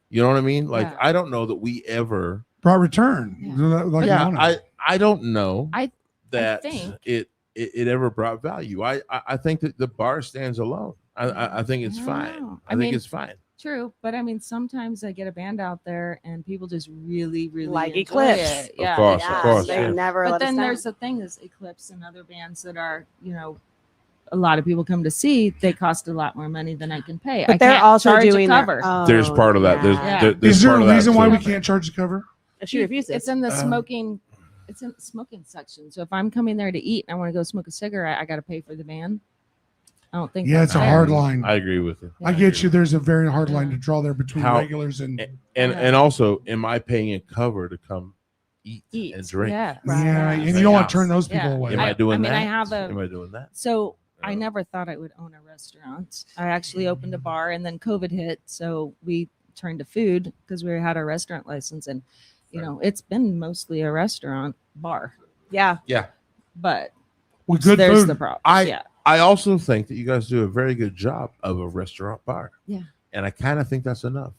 A: You know what I mean? Like
D: Yeah.
A: I don't know that we ever.
B: Brought return.
D: Yeah.
B: Like
A: Yeah,
B: honor.
A: I don't know
D: I
A: that
D: think-
A: it ever brought value. I think that the bar stands alone. I think it's
D: I don't
A: fine.
D: know.
A: I
D: I
A: think
D: mean,
A: it's fine.
D: True, but I mean, sometimes I get a band out there and people just really, really
C: Like
D: enjoy
C: Eclipse.
D: it. Yeah,
A: course,
C: Yeah,
A: of course,
C: they
A: yeah.
C: never
D: But
C: let
D: then
C: us
D: there's
C: down.
D: the thing is Eclipse and other bands that are, a lot of people come to see. They cost a lot more money than I can pay. I
C: But they're
D: can't
C: also
D: charge
C: doing
D: a
C: their
D: cover.
C: own.
A: There's part of that. There's,
C: Yeah.
A: there's
B: Is there
A: part
B: a
A: of that
B: reason why
A: too.
B: we can't charge the cover?
C: She refuses.
D: It's in the
B: Um,
D: smoking. It's in the smoking section. So if I'm coming there to eat and I want to go smoke a cigarette, I got to pay for the band. I don't think.
B: Yeah,
D: that's
B: it's a
D: fair.
B: hard line.
A: I agree with you.
B: I get you. There's a very hard line to draw there between
A: How-
B: regulars and
A: And also, am I paying a cover to come eat,
D: Eat.
A: and drink?
D: Yeah.
B: yeah,
D: Right.
B: and you don't want to turn those people
D: Yeah.
B: away.
A: Am I doing
D: I mean,
A: that?
D: I have a-
A: Am I doing that?
D: So I
A: Yeah.
D: never thought I would own a restaurant. I actually opened a bar and then COVID hit. So we turned to food because we had our restaurant license. And, it's been mostly a restaurant bar.
C: yeah.
A: Yeah.
D: But
B: With
D: So
B: good
D: there's
B: food.
D: the problem.
A: I-
D: yeah.
A: I also think that you guys do a very good job of a restaurant bar.
D: Yeah.
A: And I kind of think that's enough.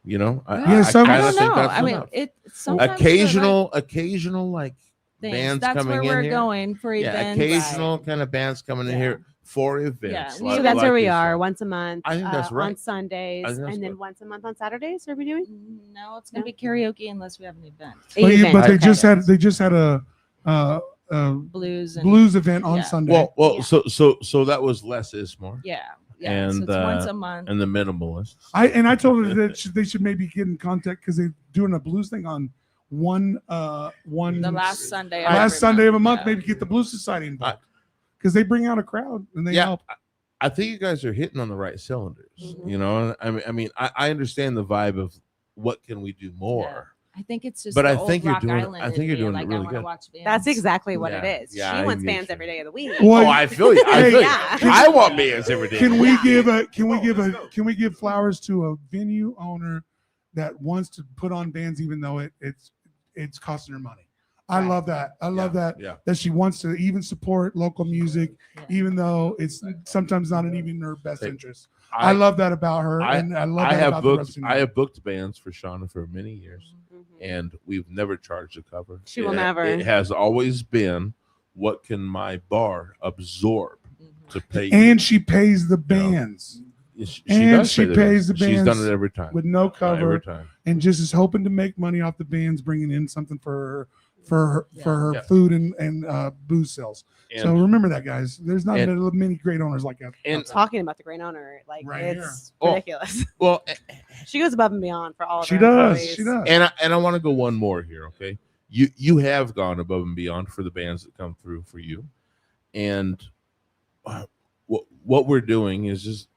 A: You know,
B: Yeah,
A: I
B: some-
A: kind
D: I
A: of
D: don't
A: think
D: know.
A: that's
D: I mean,
A: enough.
D: it sometimes
A: Occasional like
D: things.
A: bands
D: That's
A: coming
D: where
A: in
D: we're
A: here.
D: going for
A: yeah,
D: events.
A: occasional kind of bands coming in
D: Yeah.
A: here for events.
D: Yeah,
C: So
A: like-
C: that's
A: like
C: where we
A: you
C: are,
A: said.
C: once a month.
A: I think that's right.
C: On Sundays,
A: I think that's
C: and then
A: good.
C: once a month on Saturdays. Are we doing?
D: No, it's gonna be karaoke unless we have an event.
B: But they
C: Okay.
B: just had a
D: Blues and
B: blues event on
D: yeah.
B: Sunday.
A: Well,
C: Yeah.
A: so that was less is more.
D: Yeah. Yeah.
A: And,
D: so it's once a month.
A: And the minimalists.
B: I told her that they should maybe get in contact because they're doing a blues thing on one
D: the last Sunday. of
B: last
D: every
B: Sunday of a month.
D: yeah.
B: Maybe get the Blues Society involved because they bring out a crowd and they
A: Yeah.
B: help.
A: I think you guys are hitting on the right cylinders.
C: Mhm.
A: You know, I mean, I understand the vibe of what can we do more.
D: I think it's just.
A: But
D: the
A: I
D: old
A: think you're
D: Rock
A: doing it-
D: Island
A: I think
D: in
A: you're
D: me,
A: doing it
D: like,
A: really
D: I wanna
A: good.
D: watch bands.
C: That's exactly what
A: Yeah.
C: it is.
A: Yeah,
C: She
A: I
C: wants
A: get
C: bands
A: you.
C: every day of the week.
B: Well,
A: Oh, I feel you. I
B: Hey,
A: feel you.
C: yeah.
A: I want bands every day.
B: Can we
C: Yeah.
B: can we give flowers to a venue owner that wants to put on bands even though it's costing her money? I
D: Right.
B: love that. I love that
A: Yeah.
B: that she wants to even support local music,
D: Yeah.
B: even though it's sometimes not even in her best
A: Hey,
B: interest. I love that about her,
A: I-
B: and I love
A: I
B: that
A: have
B: about the
A: booked.
B: Rusty
A: I
B: Nail.
A: have booked bands for Shauna for many years,
C: Mhm.
A: and we've never charged a cover.
C: She will
A: It-
C: never.
A: It has always been, what can my bar absorb
D: Mhm.
A: to pay?
B: And she pays the bands
A: She
B: and
A: does
B: she
A: pay the
B: pays
A: bands.
B: the
A: She's done
B: bands
A: it every time.
B: with no
A: Every
B: cover,
A: time.
B: and just is hoping to make money off the bands, bringing in something for her
A: Yeah.
B: food and booze sales.
A: And,
B: So remember that, guys. There's not
A: and-
B: many great owners like that.
A: and
C: Talking about the great owner, like
B: Right
C: it's
A: here. Oh.
C: ridiculous.
A: well,
C: She goes above and beyond for all of
B: She
C: her
B: does.
C: employees.
B: She does.
A: and I want to go one more here. Okay, you have gone above and beyond for the bands that come through for you, and what we're doing is just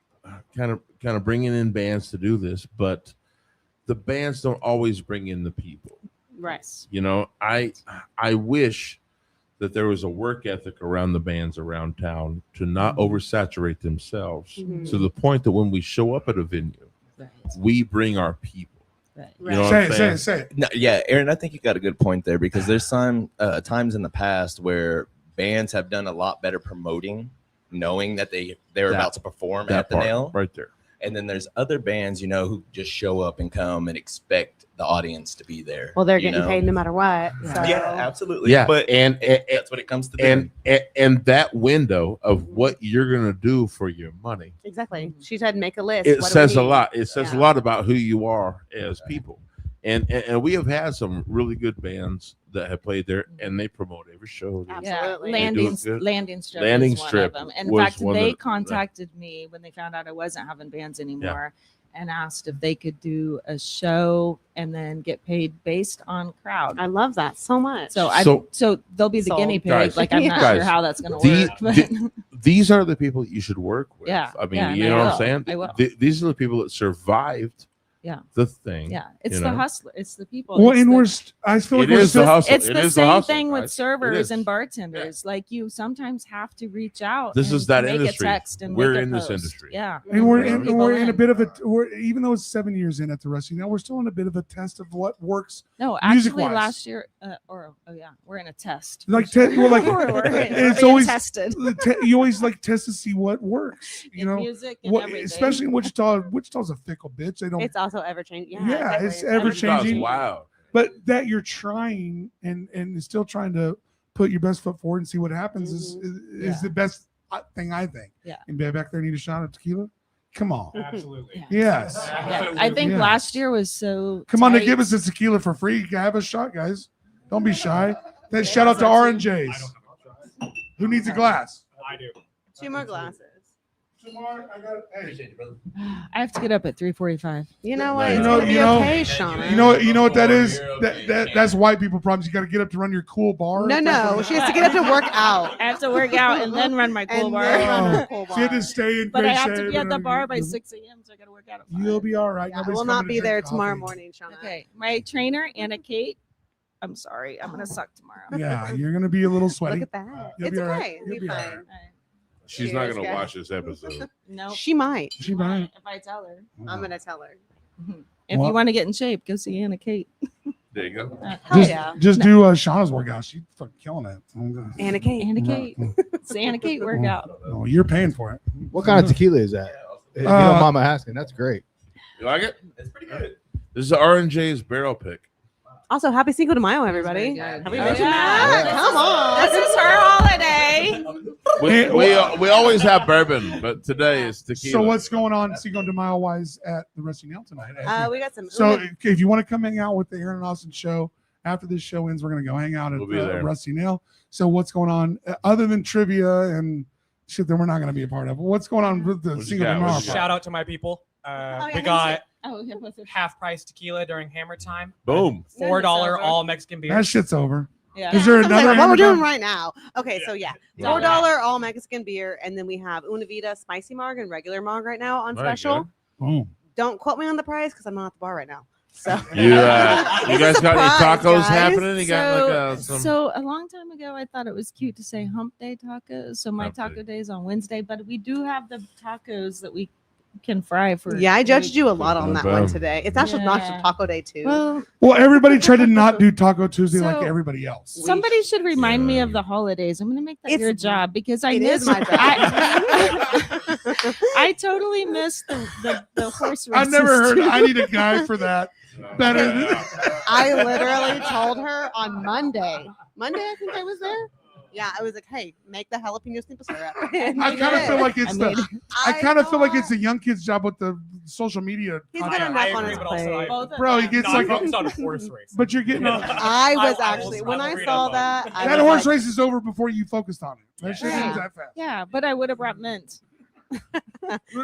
A: kind of bringing in bands to do this, but the bands don't always bring in the people.
C: Right.
A: You know, I wish that there was a work ethic around the bands around town to not oversaturate themselves
C: Mhm.
A: to the point that when we show up at a venue,
D: Right.
A: we bring our people.
D: Right.
A: You know what I'm saying?
B: Say it.
G: No, yeah, Aaron, I think you got a good point there because there's some times in the past where bands have done a lot better promoting, knowing that they're
A: That-
G: about to perform
A: That
G: at the
A: part
G: nail.
A: right there.
G: And then there's other bands, who just show up and come and expect the audience to be there.
C: Well, they're
G: you
C: getting
G: know?
C: paid no matter what.
D: Yeah.
C: So.
G: Yeah, absolutely.
A: Yeah,
G: but
A: and
G: that's what it comes to. Doing.
A: and that window of what you're gonna do for your money,
C: Exactly. She said make a list.
A: it
C: What do
A: says
C: we
A: a
C: need?
A: lot. It says a
C: Yeah.
A: lot about who you are as people. And we have had some really good bands that have played there, and they promote every show.
C: Absolutely.
D: Yeah,
C: They do
D: landing
A: it good.
D: landing strip.
A: Landing
D: is one
A: Strip
D: of them. In
A: was
D: fact,
A: one
D: they
A: that-
D: contacted me when they found out I wasn't having bands anymore, and asked if they could do a show and then get paid based on crowd.
C: I love that so much.
D: So
A: So-
D: they'll be the
C: Sold.
D: guinea pig.
A: Guys,
D: like I'm not
A: guys,
D: sure how that's going to
A: the-
D: work. But
A: These are the people that you should work with.
D: Yeah,
A: I mean,
D: yeah, and
A: you
D: I
A: know what
D: will.
A: I'm saying?
D: I will.
A: These are the people that survived
D: Yeah.
A: the thing.
D: yeah, it's
A: you
D: the
A: know?
D: hustler. It's the people.
B: Well,
D: it's
B: and
D: the-
B: I feel like
A: It
B: we're
A: is the
B: still,
A: hustle.
D: It's
A: It
D: the
A: is the
D: same
A: hustle,
D: thing with
A: guys. It
D: servers
A: is.
D: and bartenders. Like you sometimes have to reach out.
A: This
D: and
A: is that
D: make
A: industry.
D: A text and
A: We're
D: make a
A: in this
D: post.
A: industry.
D: Yeah,
B: and we're
D: Bring
B: in,
D: people
B: we're in a bit of a we're even though it's 7 years in at the Rusty, now we're still in a bit of a test of what works.
D: No, actually,
B: music-wise.
D: last year, we're in a test. for
B: Like
D: sure.
B: we're like
C: We're
B: it's
C: being
B: always
C: tested.
B: you always like test to see what works. You
D: in
B: know,
D: music and
B: what,
D: everything.
B: especially in Wichita. Wichita's a fickle bitch. They don't.
C: It's also ever changing.
B: Yeah,
C: exactly.
B: it's ever changing.
A: Wow.
B: But that you're trying and still trying to put your best foot forward and see what happens is
D: Yeah.
B: the best thing I think.
D: Yeah.
B: And back there, need a shot of tequila. Come on.
F: Absolutely.
D: Yeah.
B: Yes.
D: Yeah, I think
B: Yeah.
D: last year was so.
B: Come on, they
D: tight.
B: give us a tequila for free. Have a shot, guys. Don't be shy. Then shout out to R&J's.
F: I don't have shots.
B: Who needs a glass?
F: I do.
C: 2 more glasses.
D: I have to get up at 3:45.
C: You know
A: No,
C: what?
A: you
C: It's
A: know-
C: gonna be
B: you know-
C: okay, Shauna.
B: You know what that is? That's white people problems. You got to get up to run your cool bar.
C: No. She has to get up to work out.
D: I have to work out and then run my cool
C: And
D: bar.
C: then run her
B: Oh,
C: cool
B: so you have
C: bar.
B: to stay in
D: But
B: great
D: I have to
B: shape
D: be at
B: and
D: the
B: everything.
D: bar by 6 a.m. So I got to work out at 5.
B: You'll be all right.
C: Yeah,
B: Nobody's
C: we'll not
B: coming to
C: be there
B: drink
C: tomorrow
B: coffee.
C: morning, Shauna.
D: Okay, my trainer Anna Kate. I'm sorry, I'm gonna suck tomorrow.
B: Yeah, you're gonna be a little sweaty.
C: Look at that.
B: You'll
C: It's
B: be all right.
C: okay.
B: You'll
C: You'll
B: be
C: be
B: all
C: fine.
B: right.
D: All right.
A: She's not
C: Cheers,
A: gonna
C: guys.
A: watch this episode.
D: No,
C: She might.
B: She might.
D: if I tell her.
C: I'm gonna tell her.
D: If
B: Well-
D: you want to get in shape, go see Anna Kate.
A: There you go.
C: Hell yeah.
B: Just do Shauna's workout. She's fucking killing it.
C: Anna Kate.
D: Anna Kate. It's the Anna Kate workout.
B: Oh, you're paying for it.
E: What kind of tequila is that? If you don't mind my asking, that's great.
A: You like it? It's pretty good. This is R&J's barrel pick.
C: Also, happy Cinco de Mayo, everybody.
D: Very good.
C: Have we
D: Oh,
C: mentioned
D: yeah.
C: that? Come on.
D: This is her holiday.
A: We always have bourbon, but today it's tequila.
B: So what's going on Cinco de Mayo wise at the Rusty Nail tonight?
C: We got some.
B: So if you want to come hang out with the Aaron and Austin show after this show ends, we're gonna go hang out at
A: We'll be there.
B: Rusty Nail. So what's going on other than trivia and shit that we're not gonna be a part of? What's going on with the
A: What you
B: Cinco
A: got?
B: de
A: What
B: Mayo?
A: you got?
F: Shout out to my people.
C: yeah,
F: We got
D: Oh, yeah, what's it?
F: half price tequila during Hammer Time.
A: Boom.
F: $4
D: over.
F: all Mexican beer.
B: That shit's over.
D: Yeah.
B: Is there
C: I was like,
B: another
C: what we're
B: Hammer
C: doing
B: Time?
C: right now? Okay, so yeah,
D: Yeah.
C: $4 all Mexican beer, and then we have Una Vida spicy marg and regular marg right now on
A: There you
C: special.
A: go.
B: Boom.
C: Don't quote me on the price because I'm not at the bar right now. So
A: You
C: It's
A: guys
C: a
A: got any
C: surprise,
A: tacos
C: guys.
A: happening? You got like some.
D: So a long time ago, I thought it was cute to say Hump Day tacos. So my
A: Hump Day.
D: taco day is on Wednesday, but we do have the tacos that we can fry for.
C: yeah, I judged you a lot on that one
A: Boom.
C: today. It's actually not just
D: Yeah.
C: Taco Day too.
D: Well,
B: Well, everybody tried to not do Taco Tuesday like
D: So-
B: everybody else.
D: somebody should remind me of the holidays. I'm going to make that
C: It's-
D: your job because I
C: it
D: miss
C: is my job.
D: I totally missed the horse races.
B: I've never heard.
D: too.
B: I need a guy for that. Better than
C: I literally told her on Monday. Monday, I think I was there. Yeah, I was like, "Hey, make the jalapeno simple syrup." And
B: I
C: he
B: kind of
C: did.
B: feel like it's
D: I
B: the.
D: made-
B: I kind of feel like it's
C: know.
B: a young kid's job with the social media.
C: He's got
B: content.
C: enough
F: I
C: on
F: agree,
C: his
F: but also
C: plate.
D: Both of
B: Bro, he
D: them.
B: gets
F: No,
B: like.
F: I focused on a horse race.
B: But you're getting.
C: I was
F: I
C: actually
F: will
C: when I
F: read
C: saw
F: up on
C: that.
F: it.
C: I
B: That
C: was
B: horse
C: like,
B: race is over before you focused on it. That shit
C: Yeah.
B: moves that fast.
D: Yeah, but I would have brought mint.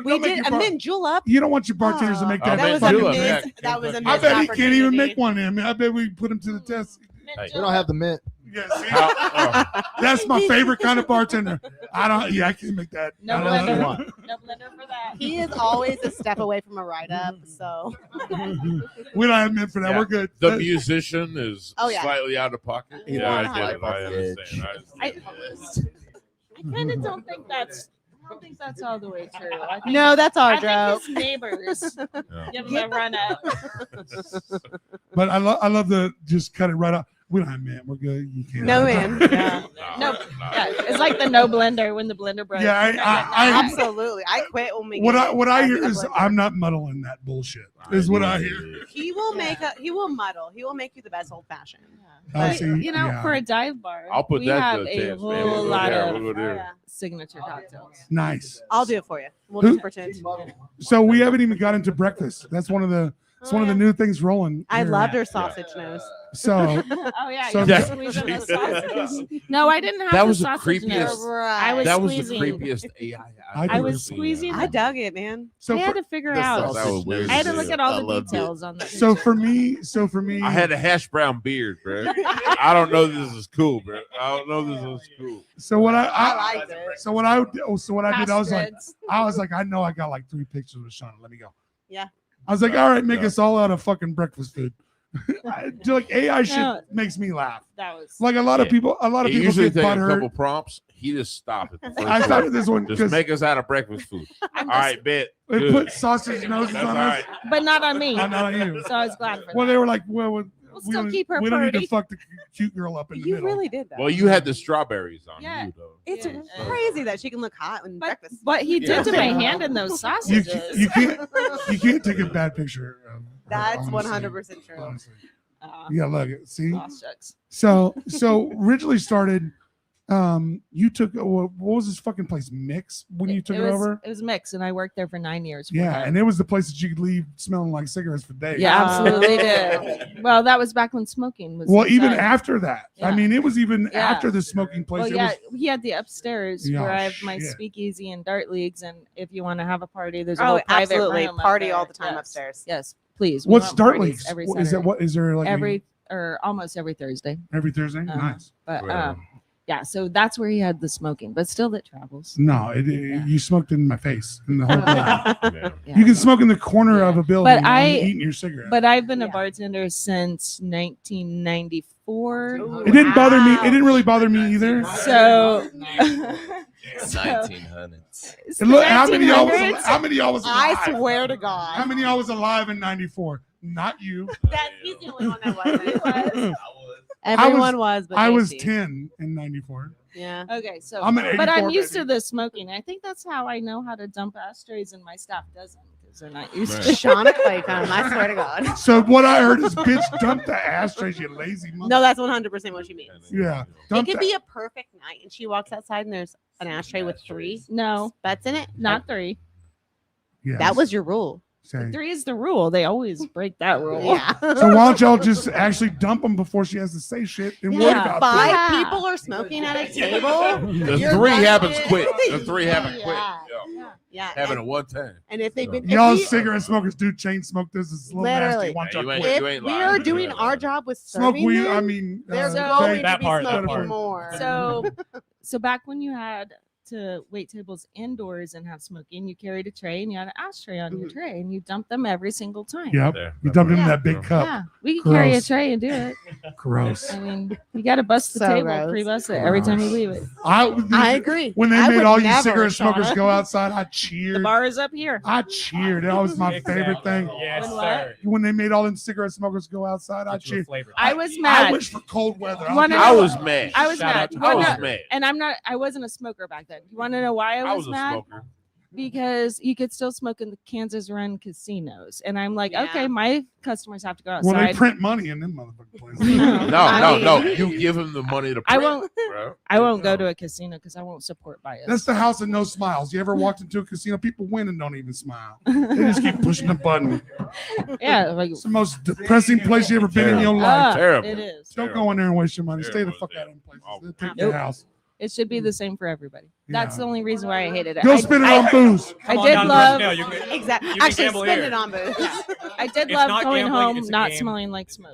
C: we did a mint julep.
B: You don't want your bartenders to make
A: Oh,
B: that.
C: That was
A: mint
C: a
A: julep,
C: missed.
A: yeah.
C: That was a
B: I
C: missed
B: bet he can't even
C: opportunity.
B: make one. I mean, I bet we put him to the test.
D: Mint
E: We don't have the mint.
B: Yeah, see?
A: How-
B: That's my favorite kind of bartender. I don't. Yeah, I can't make that.
D: No
B: I don't know.
D: blender. No blender for that.
C: He is always a step away from a write up. So
B: We don't have mint for that.
A: Yeah.
B: We're good.
A: the musician is
C: Oh, yeah.
A: slightly out of pocket.
E: He
A: Yeah, I
C: wants
A: get it.
E: life
A: I
E: off the edge.
A: understand.
D: I kind of don't think that's. I don't think that's all the way true. I think,
C: no, that's our
D: I
C: joke.
D: think his neighbors
A: Yeah.
D: give him a run up.
B: But I love the just cut it right off. We don't have mint. We're good. You can't.
C: No man. Yeah.
D: No, yeah, it's like the no blender when the blender breaks.
B: Yeah, I
C: Absolutely. I quit when we
B: what
C: get
B: I what I
C: back
B: hear
C: in the
B: is
C: blender.
B: I'm not muddling that bullshit. Is what I hear.
C: He will make he will muddle. He will make you the best old fashioned.
B: I
D: But,
B: see,
D: you know,
B: yeah.
D: for a dive bar,
A: I'll put
D: we
A: that
D: have
A: to the
D: a
A: test,
D: whole
A: man. We'll go
D: lot
A: there.
D: of
A: We'll go there.
C: Yeah.
D: signature cocktails.
B: Nice.
C: I'll do it for you. We'll
B: Who-
C: just pretend.
B: So we haven't even got into breakfast. That's one of the new things rolling.
C: I
B: here.
C: loved her sausage nose.
B: So
D: Oh yeah,
B: So-
D: you're
A: Yeah.
D: squeezing the sausage. No, I didn't have
A: That
D: the
A: was the
D: sausage
A: creepiest-
D: nose. I was
A: That was the
D: squeezing.
A: creepiest AI.
B: I
D: was
A: seen.
D: squeezing
C: I dug it, man.
B: so
D: I had
B: for,
D: to figure
E: The
D: out.
A: That was weird.
D: I had to look at all
E: I
D: the
E: loved it.
D: details on the.
B: so
D: picture.
B: for me,
A: I had a hash brown beard, bro. I don't know this is cool, bro. I don't know this is cool.
B: so what
C: I liked it.
B: so what I did, I was like,
D: Passwords.
B: I know I got like 3 pictures with Shauna. Let me go.
C: Yeah.
B: I was like, all right, make
A: Yeah.
B: us all out of fucking breakfast food. Like AI shit
D: No.
B: makes me laugh.
D: That was.
B: Like a lot of
A: Yeah.
B: people
A: He usually
B: get
A: take a couple
B: butthurt.
A: prompts. He just stop it.
B: I started this one
A: Just
B: because
A: make us out of breakfast food. All
D: I'm
A: right, bet.
B: they
A: Good.
B: put sausage noses
A: That's all
B: on
A: right.
B: us.
D: but not on me.
B: Not on you.
D: So I was glad for
B: Well,
D: that.
B: they were like, well, we
D: still
B: don't,
D: keep her
B: we don't need to
D: pretty.
B: fuck the cute girl up in the
C: You
B: middle.
C: really did that.
A: Well, you had the strawberries on
D: Yeah.
A: you, though.
C: It's
D: Yeah.
C: crazy that she can look hot in
D: But
C: breakfast.
D: what he did to my hand in those
B: you,
D: sausages.
B: you can't take a bad picture. Of her,
C: That's
B: honestly.
C: 100% true.
B: Honestly.
D: Uh,
B: Yeah, look it. See,
D: oh, shucks.
B: so originally started. You took what was this fucking place? Mix when you took it,
D: was,
B: over.
D: It was mixed, and I worked there for 9 years. for
B: Yeah,
D: them.
B: and it was the place that you could leave smelling like cigarettes for days.
D: Yeah, absolutely
C: Oh.
D: did. Well, that was back when smoking was.
B: Well, even
D: inside.
B: after that, I
D: Yeah.
B: mean, it was even
D: Yeah.
B: after the smoking place.
D: Well,
B: it
D: yeah,
B: was,
D: he had the upstairs
B: Yeah,
D: where I have my
B: shit.
D: speakeasy and dart leagues, and if you want to have a party, there's a
C: Oh,
D: whole private
C: absolutely.
D: room up
C: Party
D: there.
C: all the time
D: Yes.
C: upstairs.
D: Yes, please. We
B: what's
D: want
B: Dart
D: parties
B: Leagues?
D: Every
B: What is that?
D: Saturday.
B: What is there like
D: every or almost every Thursday.
B: every Thursday?
D: Uh-huh.
B: Nice.
D: But
A: Well,
D: yeah, so that's where he had the smoking, but still it travels.
B: No,
D: Yeah.
B: you smoked in my face in the whole building.
A: yeah.
D: Yeah.
B: You can smoke in the corner
D: Yeah.
B: of a building
D: But I-
B: eating your cigarette.
D: But I've been a
C: Yeah.
D: bartender since 1994.
C: Ooh.
B: it didn't bother me.
C: Wow.
B: It didn't really bother me either.
D: So,
G: 1900s.
B: And look, how many of y'all was
D: 1900s?
B: alive?
C: I swear to God.
B: How many of y'all was alive in '94? Not you.
C: He's the only one that wasn't.
G: was.
C: Everyone was, but
B: I was
C: JC.
B: 10 in '94.
C: Yeah.
D: Okay, so
B: I'm an 84.
D: but I'm used
B: baby.
D: to the smoking. I think that's how I know how to dump ashtrays, and my staff doesn't because they're not used
A: Right.
D: to.
C: Shauna Clay come. I swear to God.
B: So what I heard is, bitch, dump the ashtrays, you lazy mother.
C: No, that's 100% what she means.
B: Yeah.
C: It
B: Dump
C: could
B: that.
C: be a perfect night, and she walks outside, and there's an ashtray with 3
D: No,
C: butts in it.
D: not 3.
B: Yes.
C: That was your rule.
B: Say.
D: 3 is the rule. They always break that rule.
C: Yeah.
B: So why don't y'all just actually dump them before she has to say shit and worry
D: Yeah.
B: about
C: Five
B: that?
D: Yeah.
C: people are smoking at a table.
A: The
C: You're
A: 3
C: done
A: happens
C: with-
A: quick. The 3 happen quick.
C: Yeah.
A: Yeah.
C: Yeah.
A: Having it one time.
C: And if they've been,
B: Y'all
C: if we,
B: cigarette smokers do chain smoke. This is a little
C: Literally.
B: nasty. Watch
A: Yeah,
B: y'all
A: you ain't-
B: quit.
C: if
A: lying.
C: we are
A: You
C: doing
A: ain't
C: our
A: lying.
C: job with
B: Smoke
C: serving
B: weed.
C: them,
B: I mean,
C: they're
B: vape.
C: going
F: That
C: to be
F: part, that
C: smoking
F: part.
C: more.
D: So back when you had to wait tables indoors and have smoking, you carried a tray and you had an ashtray on your
C: Mhm.
D: tray and you dumped them every single time.
B: Yep.
A: There.
B: You dumped it in
C: Yeah.
B: that big cup.
D: Yeah, we can carry a
B: Gross.
D: tray and do it.
B: Gross.
D: I mean, you got to bust the
C: So
D: table,
C: gross.
D: pre-bust it every time you leave it.
C: I agree.
B: When they
C: I
B: made
C: would
B: all you
C: never,
B: cigarette smokers
C: Shauna.
B: go outside, I
D: The
B: cheered.
D: bar is up here.
B: I cheered. That was my favorite thing.
F: Yes,
D: When what?
F: sir.
B: When they made all them cigarette smokers go outside, I
F: Get you a
B: cheered.
F: flavor.
D: I was
B: I
D: mad.
B: wish for cold weather.
D: You wanna
A: I
D: know-
A: was mad.
D: I was
F: Shout
D: mad.
F: out to
D: You
A: I
D: wanna
A: was
D: know-
A: mad.
D: and I wasn't a smoker back then. You want to know why I was
A: a
D: mad?
A: smoker.
D: Because you could still smoke in the Kansas Run casinos, and I'm like,
C: Yeah.
D: okay, my customers have to go
B: Well, they
D: outside.
B: print money in them motherfucking places.
A: No,
C: I
A: no.
C: mean-
A: You give him the money to
D: I
A: print,
D: won't.
A: bro.
D: I won't go to a casino because I won't support bias.
B: That's the house of no smiles. You ever walked into a casino? People win and don't even smile. They just keep pushing the button.
D: Yeah, like
B: It's the most depressing place you ever been in your life.
A: Terrible.
D: it is.
B: Don't go in there and waste your money. Stay the
A: Terrible,
B: fuck out of them places.
A: terrible.
B: They'll take
D: Nope.
B: your house.
D: It should be the same for everybody. That's
B: Yeah.
D: the only reason why I hated it.
B: Go
D: I,
B: spend it
D: I-
B: on booze.
D: I
F: Come on
D: did
F: down to
D: love.
F: Rosendale, you can-
C: Exactly.
F: you can
C: Actually,
F: gamble
C: spend
F: here.
C: it on booze.
D: I did
F: It's
D: love
F: not
D: going
F: gambling,
D: home
F: it's a
D: not
F: game.
D: smelling like smoke.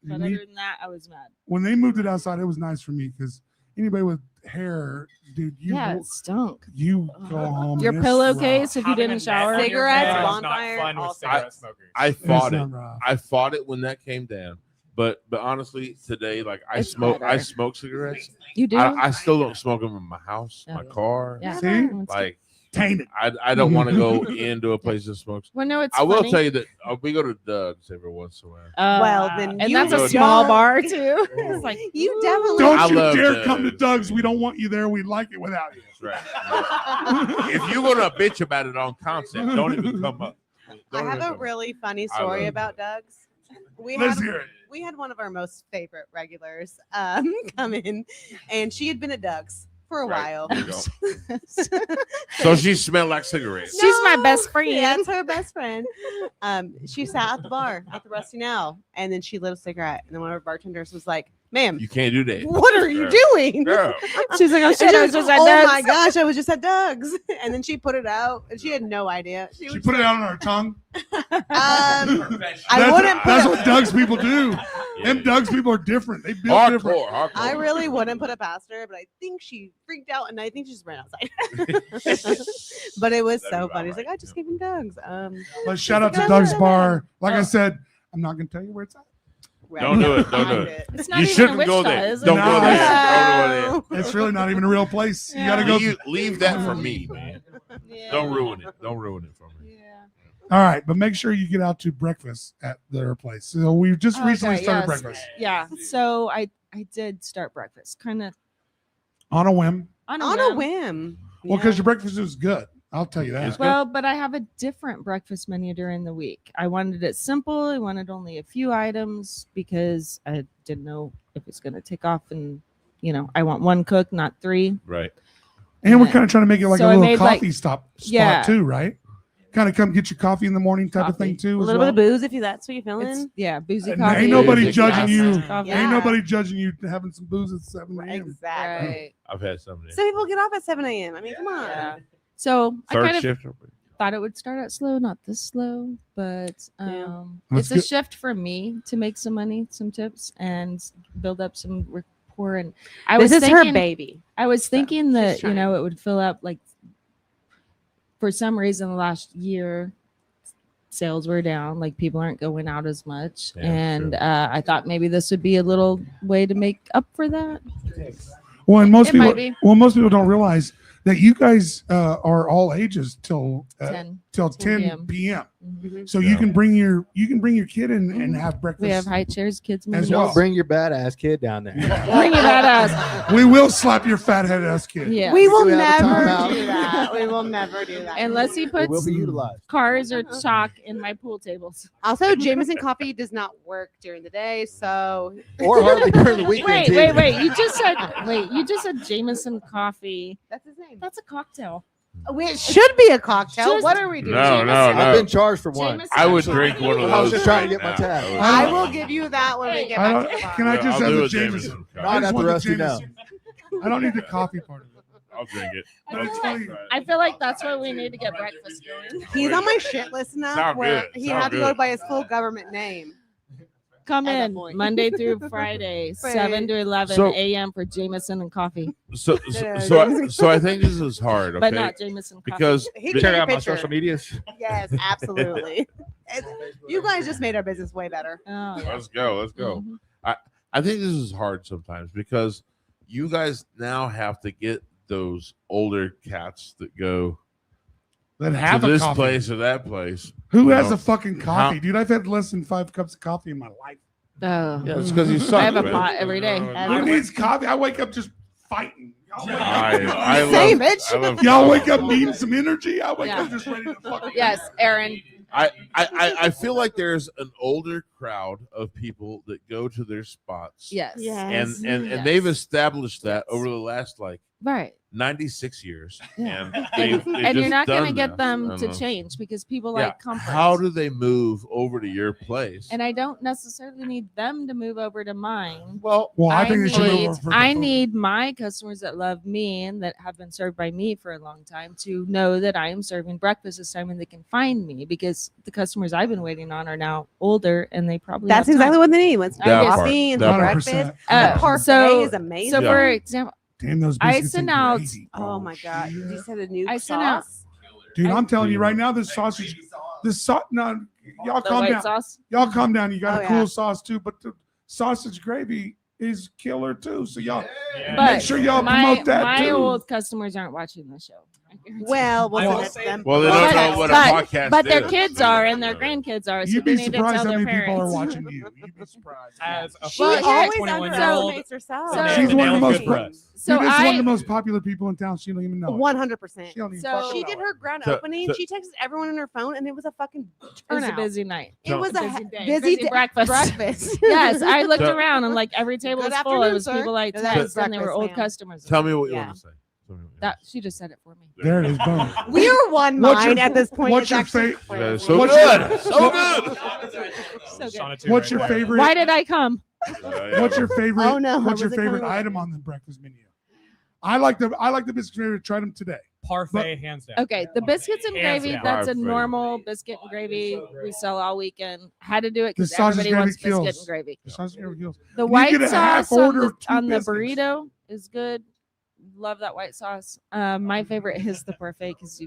D: But
B: You need-
D: other than that, I was mad.
B: when they moved it outside, it was nice for me because anybody with hair, dude,
D: Yeah, it stunk.
B: you go home.
D: Your
B: and it's
D: pillowcase, if you
F: Having
D: didn't
F: a net
D: shower.
F: on your
C: Cigarettes,
F: head is
C: bonfire,
F: not fun with
C: all
F: cigarette smokers.
A: I
B: rough.
A: fought
B: It's
A: it.
B: not rough.
A: I fought it when that came down. But honestly, today, like I
D: It's
A: smoke, I
D: better.
A: smoke cigarettes.
D: You do?
A: I still don't smoke them in my house,
D: Yeah.
A: my car.
D: Yeah.
B: See?
A: Like
B: Tainted.
A: I don't want to go into a place that smokes.
D: Well, no, it's
A: I will
D: funny.
A: tell you that we go to Doug's every once in a while.
C: Well, then
D: and
C: you
D: that's a
A: would
D: small
C: don't-
D: bar too. It's like
C: You
D: ooh.
C: definitely
B: Don't
A: I
B: you
A: love
B: dare
A: Doug's.
B: come to Doug's. We don't want you there. We like it without you.
A: That's right. If you're gonna bitch about it on concept, don't even come up.
C: I
A: Don't
C: have
A: even
C: a
A: come up.
C: really funny
A: I
C: story
A: love
C: about Doug's.
B: Let's hear it.
C: We had one of our most favorite regulars come in, and she had been at Doug's for a
A: Right.
C: while.
A: There you go. So she smelled like cigarettes.
D: She's my best friend.
C: Yeah, that's her best friend. She sat at the bar at the Rusty Nail, and then she lit a cigarette. And then one of our bartenders was like, "Ma'am,
A: You can't do that.
C: what are you
A: Yeah.
C: doing?"
A: Girl.
D: She's like, oh
C: And
D: shit,
C: she
D: I
C: was,
D: was just at
C: oh
D: Doug's."
C: my gosh, I was just at Doug's. And then she put it out, and she had no idea.
B: She
C: was
B: put it
C: like,
B: out on her tongue.
C: I
B: That's,
C: wouldn't put
B: that's
C: it-
B: what Doug's people do.
A: Yeah.
B: Them Doug's people are different. They build different.
A: Hardcore.
C: I really wouldn't put it past her, but I think she freaked out, and I think she just ran outside. But it was
A: That'd
C: so
A: be
C: funny.
A: about
C: She's like,
A: right.
C: "I just gave him Doug's."
B: But shout out to
C: Yeah.
B: Doug's Bar. Like I
D: Oh.
B: said, I'm not going to tell you where it's at.
A: Don't do it. Don't
C: Find
A: do it.
D: It's not
A: You
D: even
A: shouldn't
D: in
A: go
D: Wichita,
A: there.
D: is it?
A: Don't
B: No.
A: go there. Don't go there.
B: It's really not even a real place. You got to go.
A: Leave that for me, man.
D: Yeah.
A: Don't ruin it. Don't ruin it for me.
D: Yeah.
B: All right, but make sure you get out to breakfast at their place. So we've just recently
D: Okay,
B: started
D: yes.
B: breakfast
D: Yeah. So I did start breakfast kind of
B: on a whim.
D: on
C: on
D: a
C: a
D: whim.
C: whim.
B: Well, because your breakfast is good. I'll tell you that.
A: It's
D: Well, but I have a different breakfast menu during the week. I wanted it simple. I wanted only a few items because I didn't know if it's going to take off. And, I want one cook, not 3.
A: Right.
B: And we're kind of trying to make it like
D: So
B: a
D: I
B: little
D: made, like-
B: coffee spot
D: Yeah.
B: too, right? Kind of come get your coffee in the morning type of thing
D: Coffee.
B: too.
C: A
B: as
C: little
B: well.
C: bit of booze if that's what you're
D: It's,
C: feeling.
D: yeah, boozy
B: And
D: coffee.
B: ain't nobody
A: Boozy
B: judging
A: coffee.
B: you.
D: Coffee.
C: Yeah.
B: Ain't nobody judging you having some booze at 7 a.m.
C: Exactly.
D: Right.
A: I've had some of that.
C: Some people get off at 7 a.m. I mean, come on.
D: Yeah. So I
A: Third
D: kind of
A: shift.
D: thought it would start out slow, not this slow, but
C: Yeah.
B: That's
D: it's a
B: good.
D: shift for me to make some money, some tips, and build up some rapport. And I
C: This
D: was
C: is
D: thinking,
C: her baby.
D: I was thinking
C: she's
D: that
C: trying.
D: it would fill up like for some reason the last year sales were down, like people aren't going out as much,
A: Yeah,
D: and
A: sure.
D: I thought maybe this would be a little way to make up for that.
B: Well, and most
D: It
B: people,
D: might be.
B: well, most people don't realize that you guys are all ages till
D: 10.
B: 10 p.m.
D: Mhm.
B: So
A: Yeah.
B: you can bring your kid in and have breakfast.
D: We have high chairs, kids,
B: As
D: menus.
B: well.
E: Don't bring your badass kid down there.
D: Bring your badass.
B: We will slap your fat head ass kid.
D: Yeah.
C: We will
E: do have a
C: never
E: timeout.
C: do that. We will never do that.
D: Unless he
E: It will
D: puts
E: be utilized.
D: cars or chalk in my pool tables.
C: Also, Jameson coffee does not work during the day, so
E: Or hardly during the weekend.
D: Wait. You just said Jameson coffee.
C: that's his name.
D: That's a cocktail.
C: It should be a cocktail.
D: Just-
C: What are we doing?
A: No, no,
D: Jameson.
A: no.
E: I've been charged for one.
D: Jameson
A: I would
D: coffee.
A: drink one of those.
E: I was just trying to
A: right
E: get my
A: now.
E: tab.
C: I will give you that when we get
B: I
C: back
B: don't,
C: to the bar.
B: can I
A: Yeah,
B: just
A: I'll
B: have
A: do
B: the
A: a
B: Jameson?
A: Jameson.
B: I
E: Not
B: just
E: after
B: want the
E: Rusty now.
B: Jameson. I don't need the coffee part of it.
A: I'll drink it.
B: But it's funny.
D: I feel like that's what we need to get breakfast going.
C: He's on my shit list enough
A: Sound
C: where
A: good.
C: he
A: Sound
C: had to go
A: good.
C: by his full government name.
D: Come
C: At that
D: in
C: point.
D: Monday through Friday, 7 to 11
A: So-
D: a.m. for Jameson and coffee,
A: So
C: Yeah,
A: so I think this is hard, okay?
D: but not Jameson coffee.
A: Because
C: He
A: be-
C: took
E: Check
C: a
E: out my
C: picture.
E: social medias.
C: Yes, absolutely. You guys just made our business way better.
D: Oh, yeah.
A: let's go.
D: Mhm.
A: I think this is hard sometimes because you guys now have to get those older cats that go
B: That
A: to
B: have a
A: this
B: coffee.
A: place or that place.
B: Who
A: you
B: has
A: know?
B: a fucking coffee,
A: How-
B: dude? I've had less than 5 cups of coffee in my life.
D: Oh.
A: Yeah, it's because you suck.
D: I have a
A: man.
D: pot every day.
B: Who needs coffee? I wake up just fighting. Y'all wake up,
A: I
C: Same,
A: love,
C: bitch.
A: I love
B: y'all wake
A: coffee.
B: up needing some energy. I wake
D: Yeah.
B: up just ready to fucking.
D: Yes, Aaron.
A: I feel like there's an older crowd of people that go to their spots.
D: Yes.
C: Yes.
A: And they've established that over the last like
D: Right.
A: 96 years.
D: Yeah.
A: And, they've
D: And you're
A: just
D: not going to
A: done
D: get
A: that.
D: them
A: I
D: to
A: know.
D: change because people
A: Yeah.
D: like comfort.
A: How do they move over to your place?
D: And I don't necessarily need them to move over to mine.
A: well,
B: Well, I think they should
D: need,
B: move over.
D: I need my customers that love me and that have been served by me for a long time to know that I am serving breakfast this time and they can find me because the customers I've been waiting on are now older and they probably
C: That's
D: have time.
C: exactly what they need. What's
D: That part,
C: coffee and
A: that
C: breakfast.
B: 100%.
C: The parfait
D: so-
C: is amazing.
D: So
A: Yeah.
D: for example,
B: Damn those
D: I
B: biscuits
D: sent
B: and
D: out-
B: gravy.
C: oh my god!
B: shit.
C: You said a new
D: I sent out-
C: sauce.
B: Dude,
D: I-
B: I'm telling you right now, this sausage, no, y'all
D: the
B: calm
D: white
B: down.
D: sauce.
B: Y'all calm down. You got
C: Oh,
B: a cool
C: yeah.
B: sauce too, but the sausage gravy is killer too. So y'all
D: But
B: make sure y'all
D: my,
B: promote that
D: my
B: too.
D: old customers aren't watching the show. I guarantee.
C: Well,
F: I
C: we'll
F: will
C: send it to
F: say-
C: them.
A: well, they
D: But-
A: don't know what a
D: but-
A: podcast
D: But their
A: is.
D: kids are and their grandkids are, so
B: You'd
D: they
B: be
D: need to
B: surprised
D: tell
B: how
D: their
B: many people are
D: parents.
B: watching you. You'd be surprised.
F: As a
C: She
D: Well,
F: first
D: here-
C: always
F: 21-year-old,
C: underestimates herself.
D: So-
B: She's one of the
F: Nail's
B: most
F: good press.
D: So
B: Dude, this is one of
D: I
B: the most popular people in town. She don't even know. it.
C: 100%.
B: She don't even
D: So-
B: fucking
C: She
B: know
C: did
B: it.
C: her grand
A: So-
C: opening.
A: so-
C: She texted everyone on her phone, and it was a fucking
D: It was a
C: turnout.
D: busy night.
C: It was a
D: busy day.
C: busy
D: Busy breakfast.
C: breakfast.
D: Yes, I looked
A: So-
D: around and like every table
C: Good
D: was full. It
C: afternoon,
D: was
C: sir.
D: people like
C: No, that was
D: text and they were
C: breakfast,
D: old
C: ma'am.
D: customers.
A: Tell me what you
C: Yeah.
A: want to say. Tell me what you
D: That she just said it for me.
B: There it is. Boom.
C: We are one
B: What's your-
C: mind at this point.
B: what's
C: It's
B: your
C: actually
B: fa-
C: crazy.
A: Yeah, so
B: What's
A: good.
B: your-
A: So good.
D: So good.
F: Sonnetu
B: What's your
F: right there.
B: favorite?
D: Why did I come?
B: What's your favorite?
C: Oh, no,
B: What's your
C: was it
B: favorite
C: coming?
B: item on the breakfast menu? I like the biscuits. I tried them today.
F: Parfait, hands down.
D: Okay, the biscuits and
F: Hands
D: gravy,
F: down.
D: that's a
A: Parfait.
D: normal biscuit and gravy we sell all weekend. Had to do it
B: The
D: because
B: sausage
D: everybody
B: gravy
D: wants biscuit
B: kills.
D: and gravy.
B: The sausage gravy kills.
D: The
B: You
D: white
B: get a half
D: sauce on
B: order
D: the,
B: of 2
D: on the
B: biscuits.
D: burrito is good. Love that white sauce. My favorite is the parfait because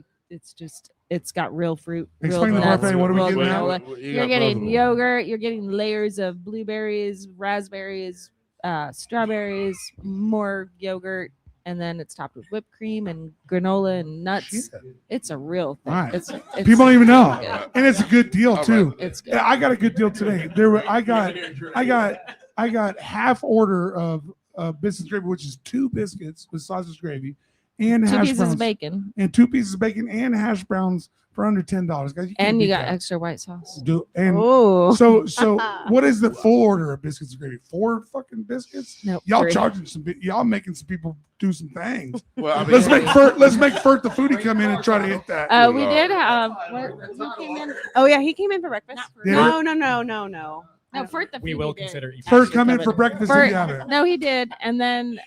D: it's got real fruit.
B: Explain
D: real
B: the
D: nuts,
B: parfait. What are we
D: real
B: getting at?
D: granola. You're getting yogurt. You're getting layers of blueberries, raspberries, strawberries, more yogurt, and then it's topped with whipped cream and granola and nuts.
B: Shit.
D: It's a real thing.
B: Right.
D: It's
B: People don't even know,
D: good.
B: and it's a good deal
A: All
B: too.
A: right.
D: It's good.
B: Yeah, I got a good deal today. I got half order of biscuits gravy, which is 2 biscuits with sausage gravy and
D: 2
B: hash
D: pieces
B: browns,
D: of bacon,
B: and 2 pieces of bacon and hash browns for under $10, guys. You can't
D: and you
B: beat
D: got
B: that.
D: extra white sauce.
B: And
C: Oh,
B: so what is the full order of biscuits and gravy? 4 fucking biscuits?
D: No,
B: Y'all
D: 3.
B: charging y'all making some people do some things.
A: Well, I mean,
B: Let's make Fert the foodie come in and try to hit that.
D: We did have. Who came in?
C: oh yeah, he came in for breakfast.
D: Not for-
B: Did
C: No, no, no, no, no.
D: No, Fert the
F: We
D: foodie
F: will
D: did.
F: consider each
B: Fert
D: Actually,
B: come in
D: Kevin.
B: for breakfast
D: Fert-
B: if you have it.
D: No, he did, and then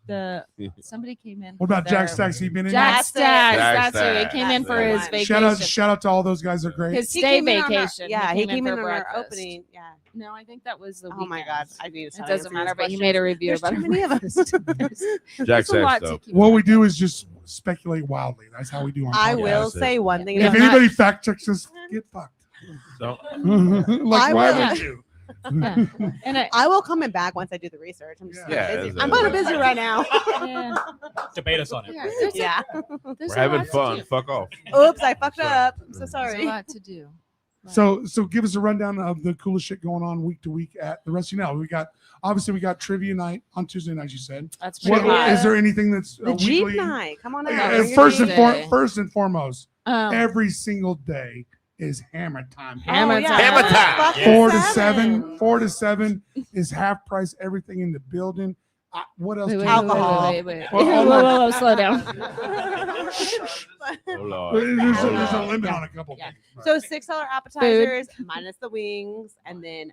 D: the somebody came in.
B: What about
D: for
B: Jack
D: their-
B: Stacks? He been in?
D: Jack
C: That's it.
D: Stacks.
A: Jack
D: That's who. He
A: Stacks.
D: came in for
C: That's
D: his
C: the
D: vacation.
B: Shout out to all those guys. They're great.
D: His
C: He
D: stay
C: came in on our-
D: vacation.
C: yeah, he came in
D: for
C: on our
D: breakfast.
C: opening. Yeah.
D: No, I think that was the.
C: Oh my god,
D: weekend.
C: I need to.
D: It
C: tell you
D: doesn't
C: some of
D: matter,
C: these
D: but he
C: questions.
D: made a review
C: There's
D: about
C: too
D: it.
C: many of us.
A: Jack
D: There's a
A: Stacks,
D: lot
A: though.
D: to keep
B: What
D: in
B: we
D: mind.
B: do is just speculate wildly. That's how we do on
C: I
B: podcasts.
C: will
A: that's it.
C: say one thing.
D: Yeah.
B: If
C: about-
B: anybody fact checks us, get fucked.
A: Don't-
B: Like,
C: I
B: why
C: will-
B: would you?
D: Yeah. And
C: I will come back once I do the research. I'm just
A: Yeah,
C: busy.
A: it's
C: I'm kind of
A: a-
C: busy right now.
D: yeah,
F: Debate us on it.
D: yeah, there's
C: Yeah.
D: there's
A: We're
D: a
A: having
D: lot to
A: fun.
D: do.
A: Fuck off.
C: Oops, I fucked up. I'm so
D: There's a
C: sorry.
D: lot to do.
B: So give us a rundown of the coolest shit going on week to week at the Rusty Nail. We got trivia night on Tuesday nights. You said.
D: That's
B: What,
D: pretty
B: is
D: much.
B: there anything that's
C: The Jeep
B: weekly?
C: night. Come on
B: Uh,
C: out.
D: Yeah,
C: Bring your
B: first
C: Jeep.
B: and first and foremost,
D: Um,
B: every single day is hammer time.
D: Hammer
C: Oh, yeah.
D: time.
A: Hammer time.
C: Fuck
F: Yeah.
B: 4 to 7 is half price. Everything in the building. What else?
D: Wait,
B: do
D: wait,
B: you-
C: Alcohol.
D: wait.
B: Well,
D: Whoa,
B: hold
D: whoa,
B: on.
D: whoa, slow down.
A: Oh, Lord.
B: There's a limit on a couple.
D: Yeah.
B: things.
C: So $6 appetizers minus the wings, and then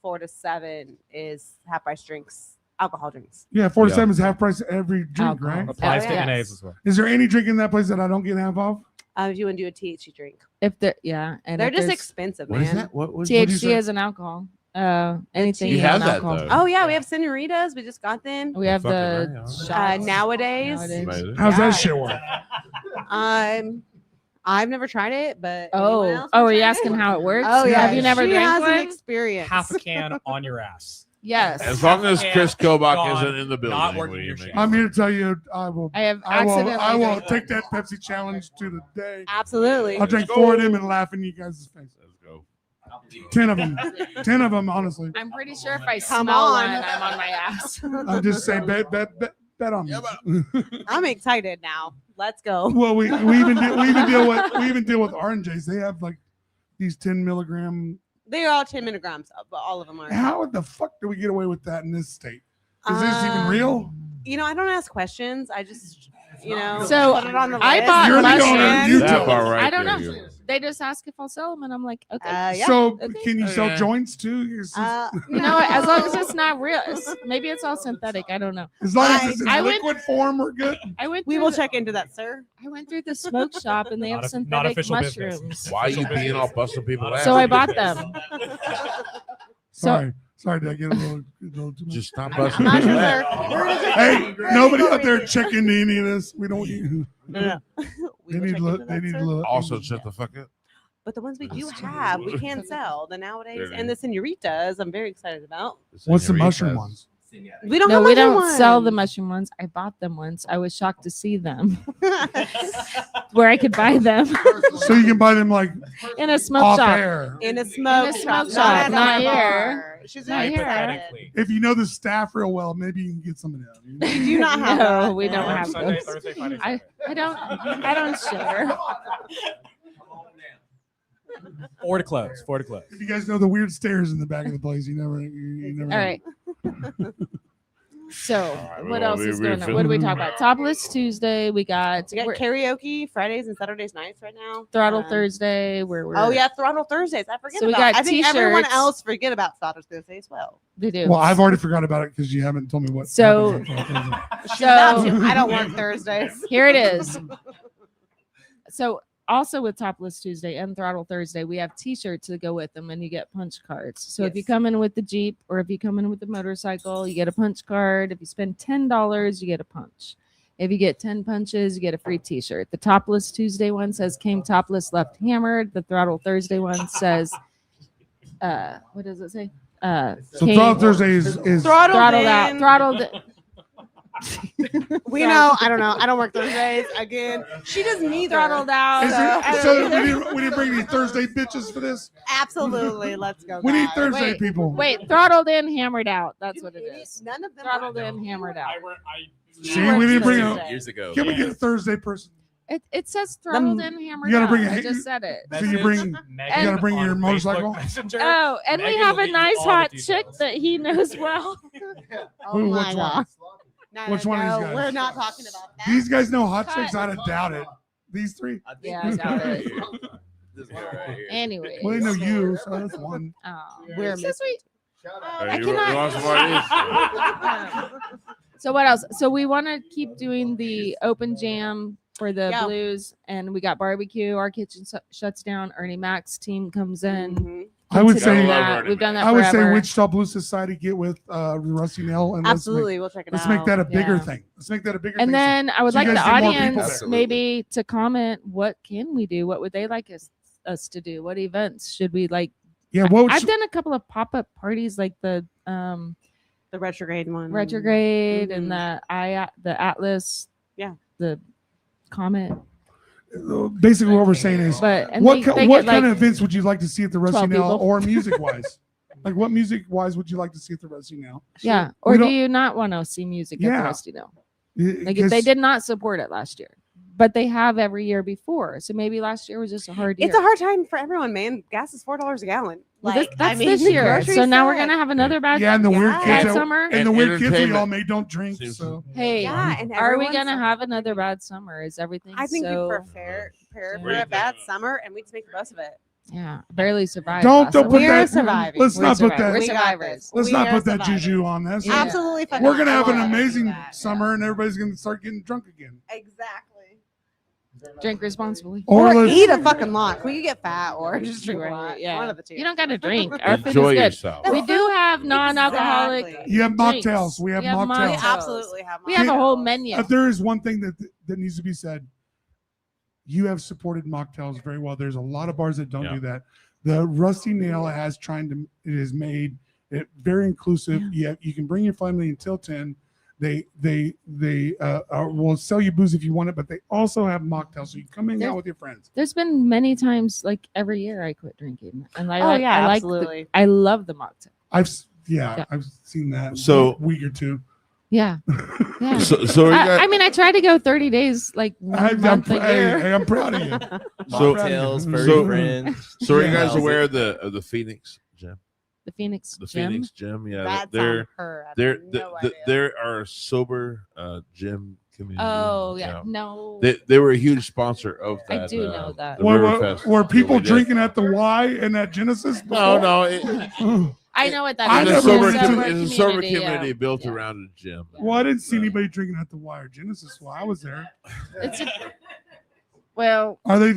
C: 4 to 7 is half price drinks, alcohol drinks.
B: Yeah, 4 to
A: Yeah.
B: 7 is half price every drink,
D: Alcohol.
B: right?
F: Applies
C: Oh,
F: to
C: yeah.
F: NAs as well.
B: Is there any drink in that place that I don't get half off?
C: If you want to do a THC drink,
D: If they're and
C: they're
D: if
C: just
D: there's-
C: expensive,
A: What
C: man.
A: is that? What was
B: do you
D: THC
B: say?
D: is an alcohol. Anything
A: You
D: is
A: have
D: an
A: that,
D: alcohol.
A: though.
C: Oh yeah, we have senoritas. We just got them.
D: We have
A: Fucking
D: the
A: right, huh?
D: shots
C: Nowadays,
A: Amazing.
B: How's
C: Yeah.
B: that shit work?
C: I've never tried it, but
D: Oh,
C: anyone else
D: are
C: wanna
D: you
C: try
D: asking
C: it?
D: how it works?
C: Oh yeah,
D: Have you never
C: she
D: drank
C: has
D: one?
C: an experience.
F: Half a can on your ass.
D: Yes.
A: As long as Chris Kobach
F: Gone,
A: isn't in the building,
F: not
A: what
F: working
A: do you
F: your
A: mean?
F: shit.
B: I'm here to tell you, I will.
D: I have
B: I will.
D: accidentally.
B: I will
D: drank
B: take that Pepsi challenge to the day.
C: Absolutely.
B: I'll drink 4 of them and laugh in you guys' face.
A: Let's go.
B: 10 of them. 10 of them, honestly.
D: I'm pretty sure if I
C: Come
D: smell
C: on.
D: one, I'm on my ass.
B: I'm just saying, bet on me.
C: I'm excited now. Let's go.
B: Well, we even deal with oranges. They have like these 10 milligram.
C: They are all 10 milligrams, but all of them are.
B: How the fuck do we get away with that in this state? Is this even real?
C: You know, I don't ask questions. I just,
D: So,
C: put it on the
D: I
C: list.
D: bought
B: You're the owner.
D: mushrooms.
B: You
A: That
B: tell
A: part
B: us.
A: right
D: I don't
A: there,
D: know.
A: you-
D: They just ask if I'll sell them, and I'm like, okay.
C: Yeah.
B: So
D: Okay.
B: can you sell
A: Okay.
B: joints too?
D: You know what? As long as it's not real, maybe it's all synthetic. I don't know.
B: As long as it's in
D: I went-
B: liquid form, we're good.
D: I went.
C: we
D: through
C: will
D: the-
C: check into that, sir.
D: I went through the smoke shop, and they have
F: Not
D: synthetic
F: official business.
D: mushrooms.
A: Why are you being all busting people ass?
D: So I bought them. So
B: Sorry, did I get a little too much?
A: Just stop
C: I'm
A: busting
C: not
A: people
C: sure,
A: ass.
C: sir. We're gonna check
B: Hey,
C: into it.
B: nobody out there checking into any of this. We don't.
C: No. We
B: They
C: will
B: need
C: check
B: to look.
C: into
B: They
C: that,
B: need to
C: sir.
B: look.
A: Also, shut the fuck up.
C: But the ones we do have, we can sell. The nowadays
A: There
C: and the senoritas, I'm very excited about.
B: What's the
A: Senoritas.
B: mushroom ones?
C: We don't
D: no,
C: have
D: we
C: mushroom
D: don't sell the
C: ones.
D: mushroom ones. I bought them once. I was shocked to see them where I could buy them
B: So you can buy them like
D: in a smoke
B: off
D: shop.
B: air.
C: In a smoke
D: smoke
C: shop,
D: shop,
C: at
D: not
C: a
D: here.
C: bar. She's
D: Not
C: very
D: here.
C: excited.
F: Hypothetically.
B: If you know the staff real well, maybe you can get some of them.
C: We do not have
D: No,
C: that.
D: we don't
C: No.
D: have
F: Sunday,
D: those.
F: Thursday, Friday,
D: I,
F: Saturday.
D: I don't share.
F: 4 to close. 4 to close.
B: If you guys know the weird stairs in the back of the place, you never.
D: All right. So
A: right,
D: what
A: well,
D: else is
A: we
D: going on?
A: feel-
D: What do we talk about? Topless Tuesday. We got,
C: We got
D: we're-
C: karaoke Fridays and Saturdays nights right now.
D: Throttle
C: Um,
D: Thursday. Where we're
C: Oh yeah, Throttle Thursdays. I forget
D: So we
C: about.
D: got
C: I think everyone
D: t-shirts.
C: else forget about Throttle Thursday as well.
D: they do.
B: Well, I've already forgot about it because you haven't told me what.
D: So-
B: happened.
C: She's about
D: So
C: to. I don't work Thursdays.
D: here it is. So also with Topless Tuesday and Throttle Thursday, we have T-shirts that go with them, and you get punch cards. So if you
C: Yes.
D: come in with the Jeep or if you come in with the motorcycle, you get a punch card. If you spend $10, you get a punch. If you get 10 punches, you get a free T-shirt. The Topless Tuesday one says "Came topless, left hammered." The Throttle Thursday one says, what does it say?
B: So
D: came-
B: Throttle Thursday is
D: throttled out,
C: in.
D: throttled.
C: We know. I don't know. I don't work Thursdays again. She does neither.
D: Throttled out.
B: Is
C: I
B: it,
C: don't
B: so
C: either.
B: we didn't bring any Thursday bitches for this.
C: Absolutely. Let's go.
B: We need
C: guys.
B: Thursday
D: Wait,
B: people.
D: Wait, throttled in, hammered out. That's
C: You
D: what it
C: idiot.
D: is.
C: None of them.
D: Throttled in, hammered out.
B: See, we didn't bring a.
C: Thursday.
G: Years ago.
B: Can we get a Thursday person?
D: It says throttled in, hammered
B: You gotta
D: out.
B: bring a-
D: I just said it.
B: So you bring-
F: you
B: gotta bring your motorcycle?
D: Oh, and we
F: Megan
D: have
F: will
D: a
F: get you
D: nice
F: all the
D: hot
F: details.
D: chick that he knows well.
C: Oh
B: Who,
C: my
B: which one?
C: God. No,
B: Which one of these
C: no,
B: guys?
C: We're not talking about that.
B: These guys know hot chicks. I doubt it. These three.
G: I think
D: Yeah, I
G: this
D: doubt
G: guy
D: it.
G: right here. This guy right here.
D: Anyway.
B: Well, they know you, so that's one.
D: Oh,
C: We're
D: so sweet.
A: Hey,
D: I
A: you
D: cannot-
A: want some more of these?
D: So what else? So we want to keep doing the open jam for the
C: Yeah.
D: blues, and we got barbecue. Our kitchen shuts down. Ernie Mac's team comes in.
C: Mhm.
B: I would
D: Continue
B: say.
A: Gotta love
D: that.
A: Ernie
D: We've done that
B: I would say
D: forever.
B: Wichita Blues Society get with Rusty Nail and
C: Absolutely. We'll check it
B: let's
C: out.
B: make that a bigger
D: Yeah.
B: thing. Let's make that a bigger
D: And
B: thing.
D: then I would
B: so you
D: like the
B: guys get more people
D: audience
G: there.
D: maybe to comment what can we do? What would they like us to do? What events should we like
B: Yeah, what
D: I've done a couple of pop-up parties like the
C: The retrograde one.
D: retrograde
C: Mhm.
D: and the Atlas.
C: Yeah.
D: The Comet.
B: basically what we're saying is
D: But and
B: what
D: they
B: what
D: get,
B: kind
D: like,
B: of events would you like to see at the Rusty
D: 12
B: Nail
D: people.
B: or music wise? Like what music wise would you like to see at the Rusty Nail?
D: Yeah.
B: We
D: Or do
B: don't-
D: you not want to see music at
B: Yeah.
D: the Rusty Nail? Like
B: Because-
D: they did not support it last year, but they have every year before. So maybe last year was just a hard year.
C: It's a hard time for everyone, man. Gas is $4 a gallon.
D: Well,
C: Like,
D: that's
C: I mean,
D: this
C: the
D: year.
C: grocery
D: So now we're
C: suck.
D: gonna have another bad,
B: Yeah, and the weird
C: Yeah.
B: kids
D: bad
B: that-
D: summer.
B: and the
A: And
B: weird kids we
A: entertainment
B: all made don't drink.
A: seems
B: So
D: Hey,
C: Yeah, and
D: are we
C: everyone's-
D: gonna have another bad summer? Is everything
C: I think
D: so?
C: we prepare for
A: What do you
C: a bad
A: think?
C: summer, and we just make the most of it.
D: Yeah, barely survived.
B: Don't
D: last
B: don't
D: summer.
B: put
C: We're
B: that.
C: surviving.
B: Let's
D: We're
B: not put
D: surviving.
B: that.
D: We're
C: We got
D: survivors.
C: this.
B: Let's
C: We
B: not
C: are
B: put that
C: surviving.
B: juju on this.
D: Yeah.
C: Absolutely fucking
B: We're gonna have an
C: not.
B: amazing
D: that.
B: summer, and everybody's gonna start getting drunk again.
C: Exactly.
D: Drink responsibly.
C: Or
B: let's-
C: eat a fucking lot. We could get fat or just drink a
D: Right,
C: lot.
D: yeah.
C: One of the two.
D: You don't gotta drink. Our food
A: Enjoy
D: is good.
A: yourself.
D: We do have non-alcoholic.
C: Exactly.
B: You have
D: drinks.
B: mocktails. We have
C: We
B: mocktails.
D: mocktails.
C: absolutely have.
D: We have a
C: mocktails.
D: whole menu.
B: There is one thing that needs to be said. You have supported mocktails very well. There's a lot of bars that don't
A: Yeah.
B: do that. The Rusty Nail it has made it very inclusive. You can bring your family until 10. They will sell you booze if you want it, but they also have mocktails, so you come hang
D: There-
B: out with your friends.
D: There's been many times, like every year, I quit drinking, and I
C: Oh,
D: like,
C: yeah,
D: I like
C: absolutely.
D: I love the mocktail.
B: I've
D: Yeah.
B: I've seen that.
A: So-
B: a week or two.
D: Yeah, yeah.
A: So are you guys,
D: I mean, I try to go 30 days, like
B: I'm,
D: month a year.
B: hey, I'm proud of you.
A: So-
G: Mocktails,
B: so-
G: furry friends.
A: so are you
B: Yeah.
A: guys aware of the Phoenix gym?
D: The Phoenix
A: The
D: Gym.
A: Phoenix gym, yeah.
C: That's
A: they're
C: on her. I
A: they're
C: have no idea.
A: there are a sober gym community.
D: Oh yeah,
A: you know.
D: no.
A: They were a huge sponsor of
D: I
A: that.
D: do know that.
A: the
B: Were,
A: Riverfest
B: were
A: that
B: people
A: we did.
B: drinking at the Y and at Genesis?
A: No,
B: before?
A: no.
D: I know what that
B: I
D: is.
A: It's a
B: never
A: sober,
B: went to-
A: it's a sober
D: community,
A: community
D: yeah.
A: built
D: Yeah.
A: around a gym.
B: Well, I didn't see anybody drinking at the Y or Genesis while I was there.
D: It's a, well,
B: Are they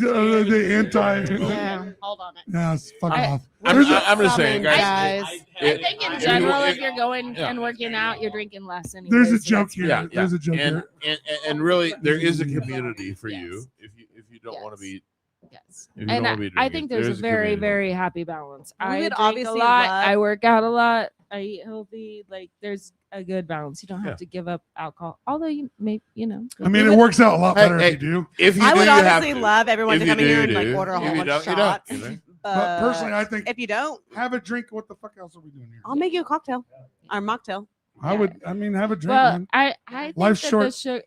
B: anti?
D: yeah.
C: Hold on it.
B: Yes, fuck
D: I-
B: off.
A: I'm,
B: There's a-
A: I'm just saying, guys.
C: guys.
D: I think in
A: if
D: general,
A: you-
D: if you're going
A: yeah.
D: and working out, you're drinking less anyway.
B: There's a
D: so
B: joke
D: that's-
B: here.
A: Yeah, yeah.
B: There's a joke
A: and,
B: here.
A: and really, there is a community for you
D: Yes.
A: if you don't want to
D: Yes.
A: be.
D: Yes.
A: If you
D: And
A: don't wanna be
D: I
A: drinking,
D: think there's a very,
A: community.
D: very happy balance.
C: We
D: I
C: would
D: drink a
C: obviously
D: lot.
C: love-
D: I work out a lot. I eat healthy. Like there's a good balance. You don't have
A: Yeah.
D: to give up alcohol. Although you may,
B: I mean, it works out a lot
A: Hey,
B: better
A: hey.
B: if you do.
A: If you
C: I
A: do,
C: would
A: you have
C: honestly
A: to.
C: love everyone
A: If
C: to
A: you
C: come in
A: do,
C: here
A: you
C: and
A: do.
C: like order a
A: If
C: whole
A: you
C: bunch of
A: don't, you don't,
C: shots.
A: you know?
B: But personally, I think
C: if you don't,
B: have a drink. What the fuck else are we doing here?
C: I'll make you a cocktail or mocktail.
B: I would. I mean, have a drink,
D: well,
B: man.
D: I think
B: Life's
D: that
B: short.
D: the sugar.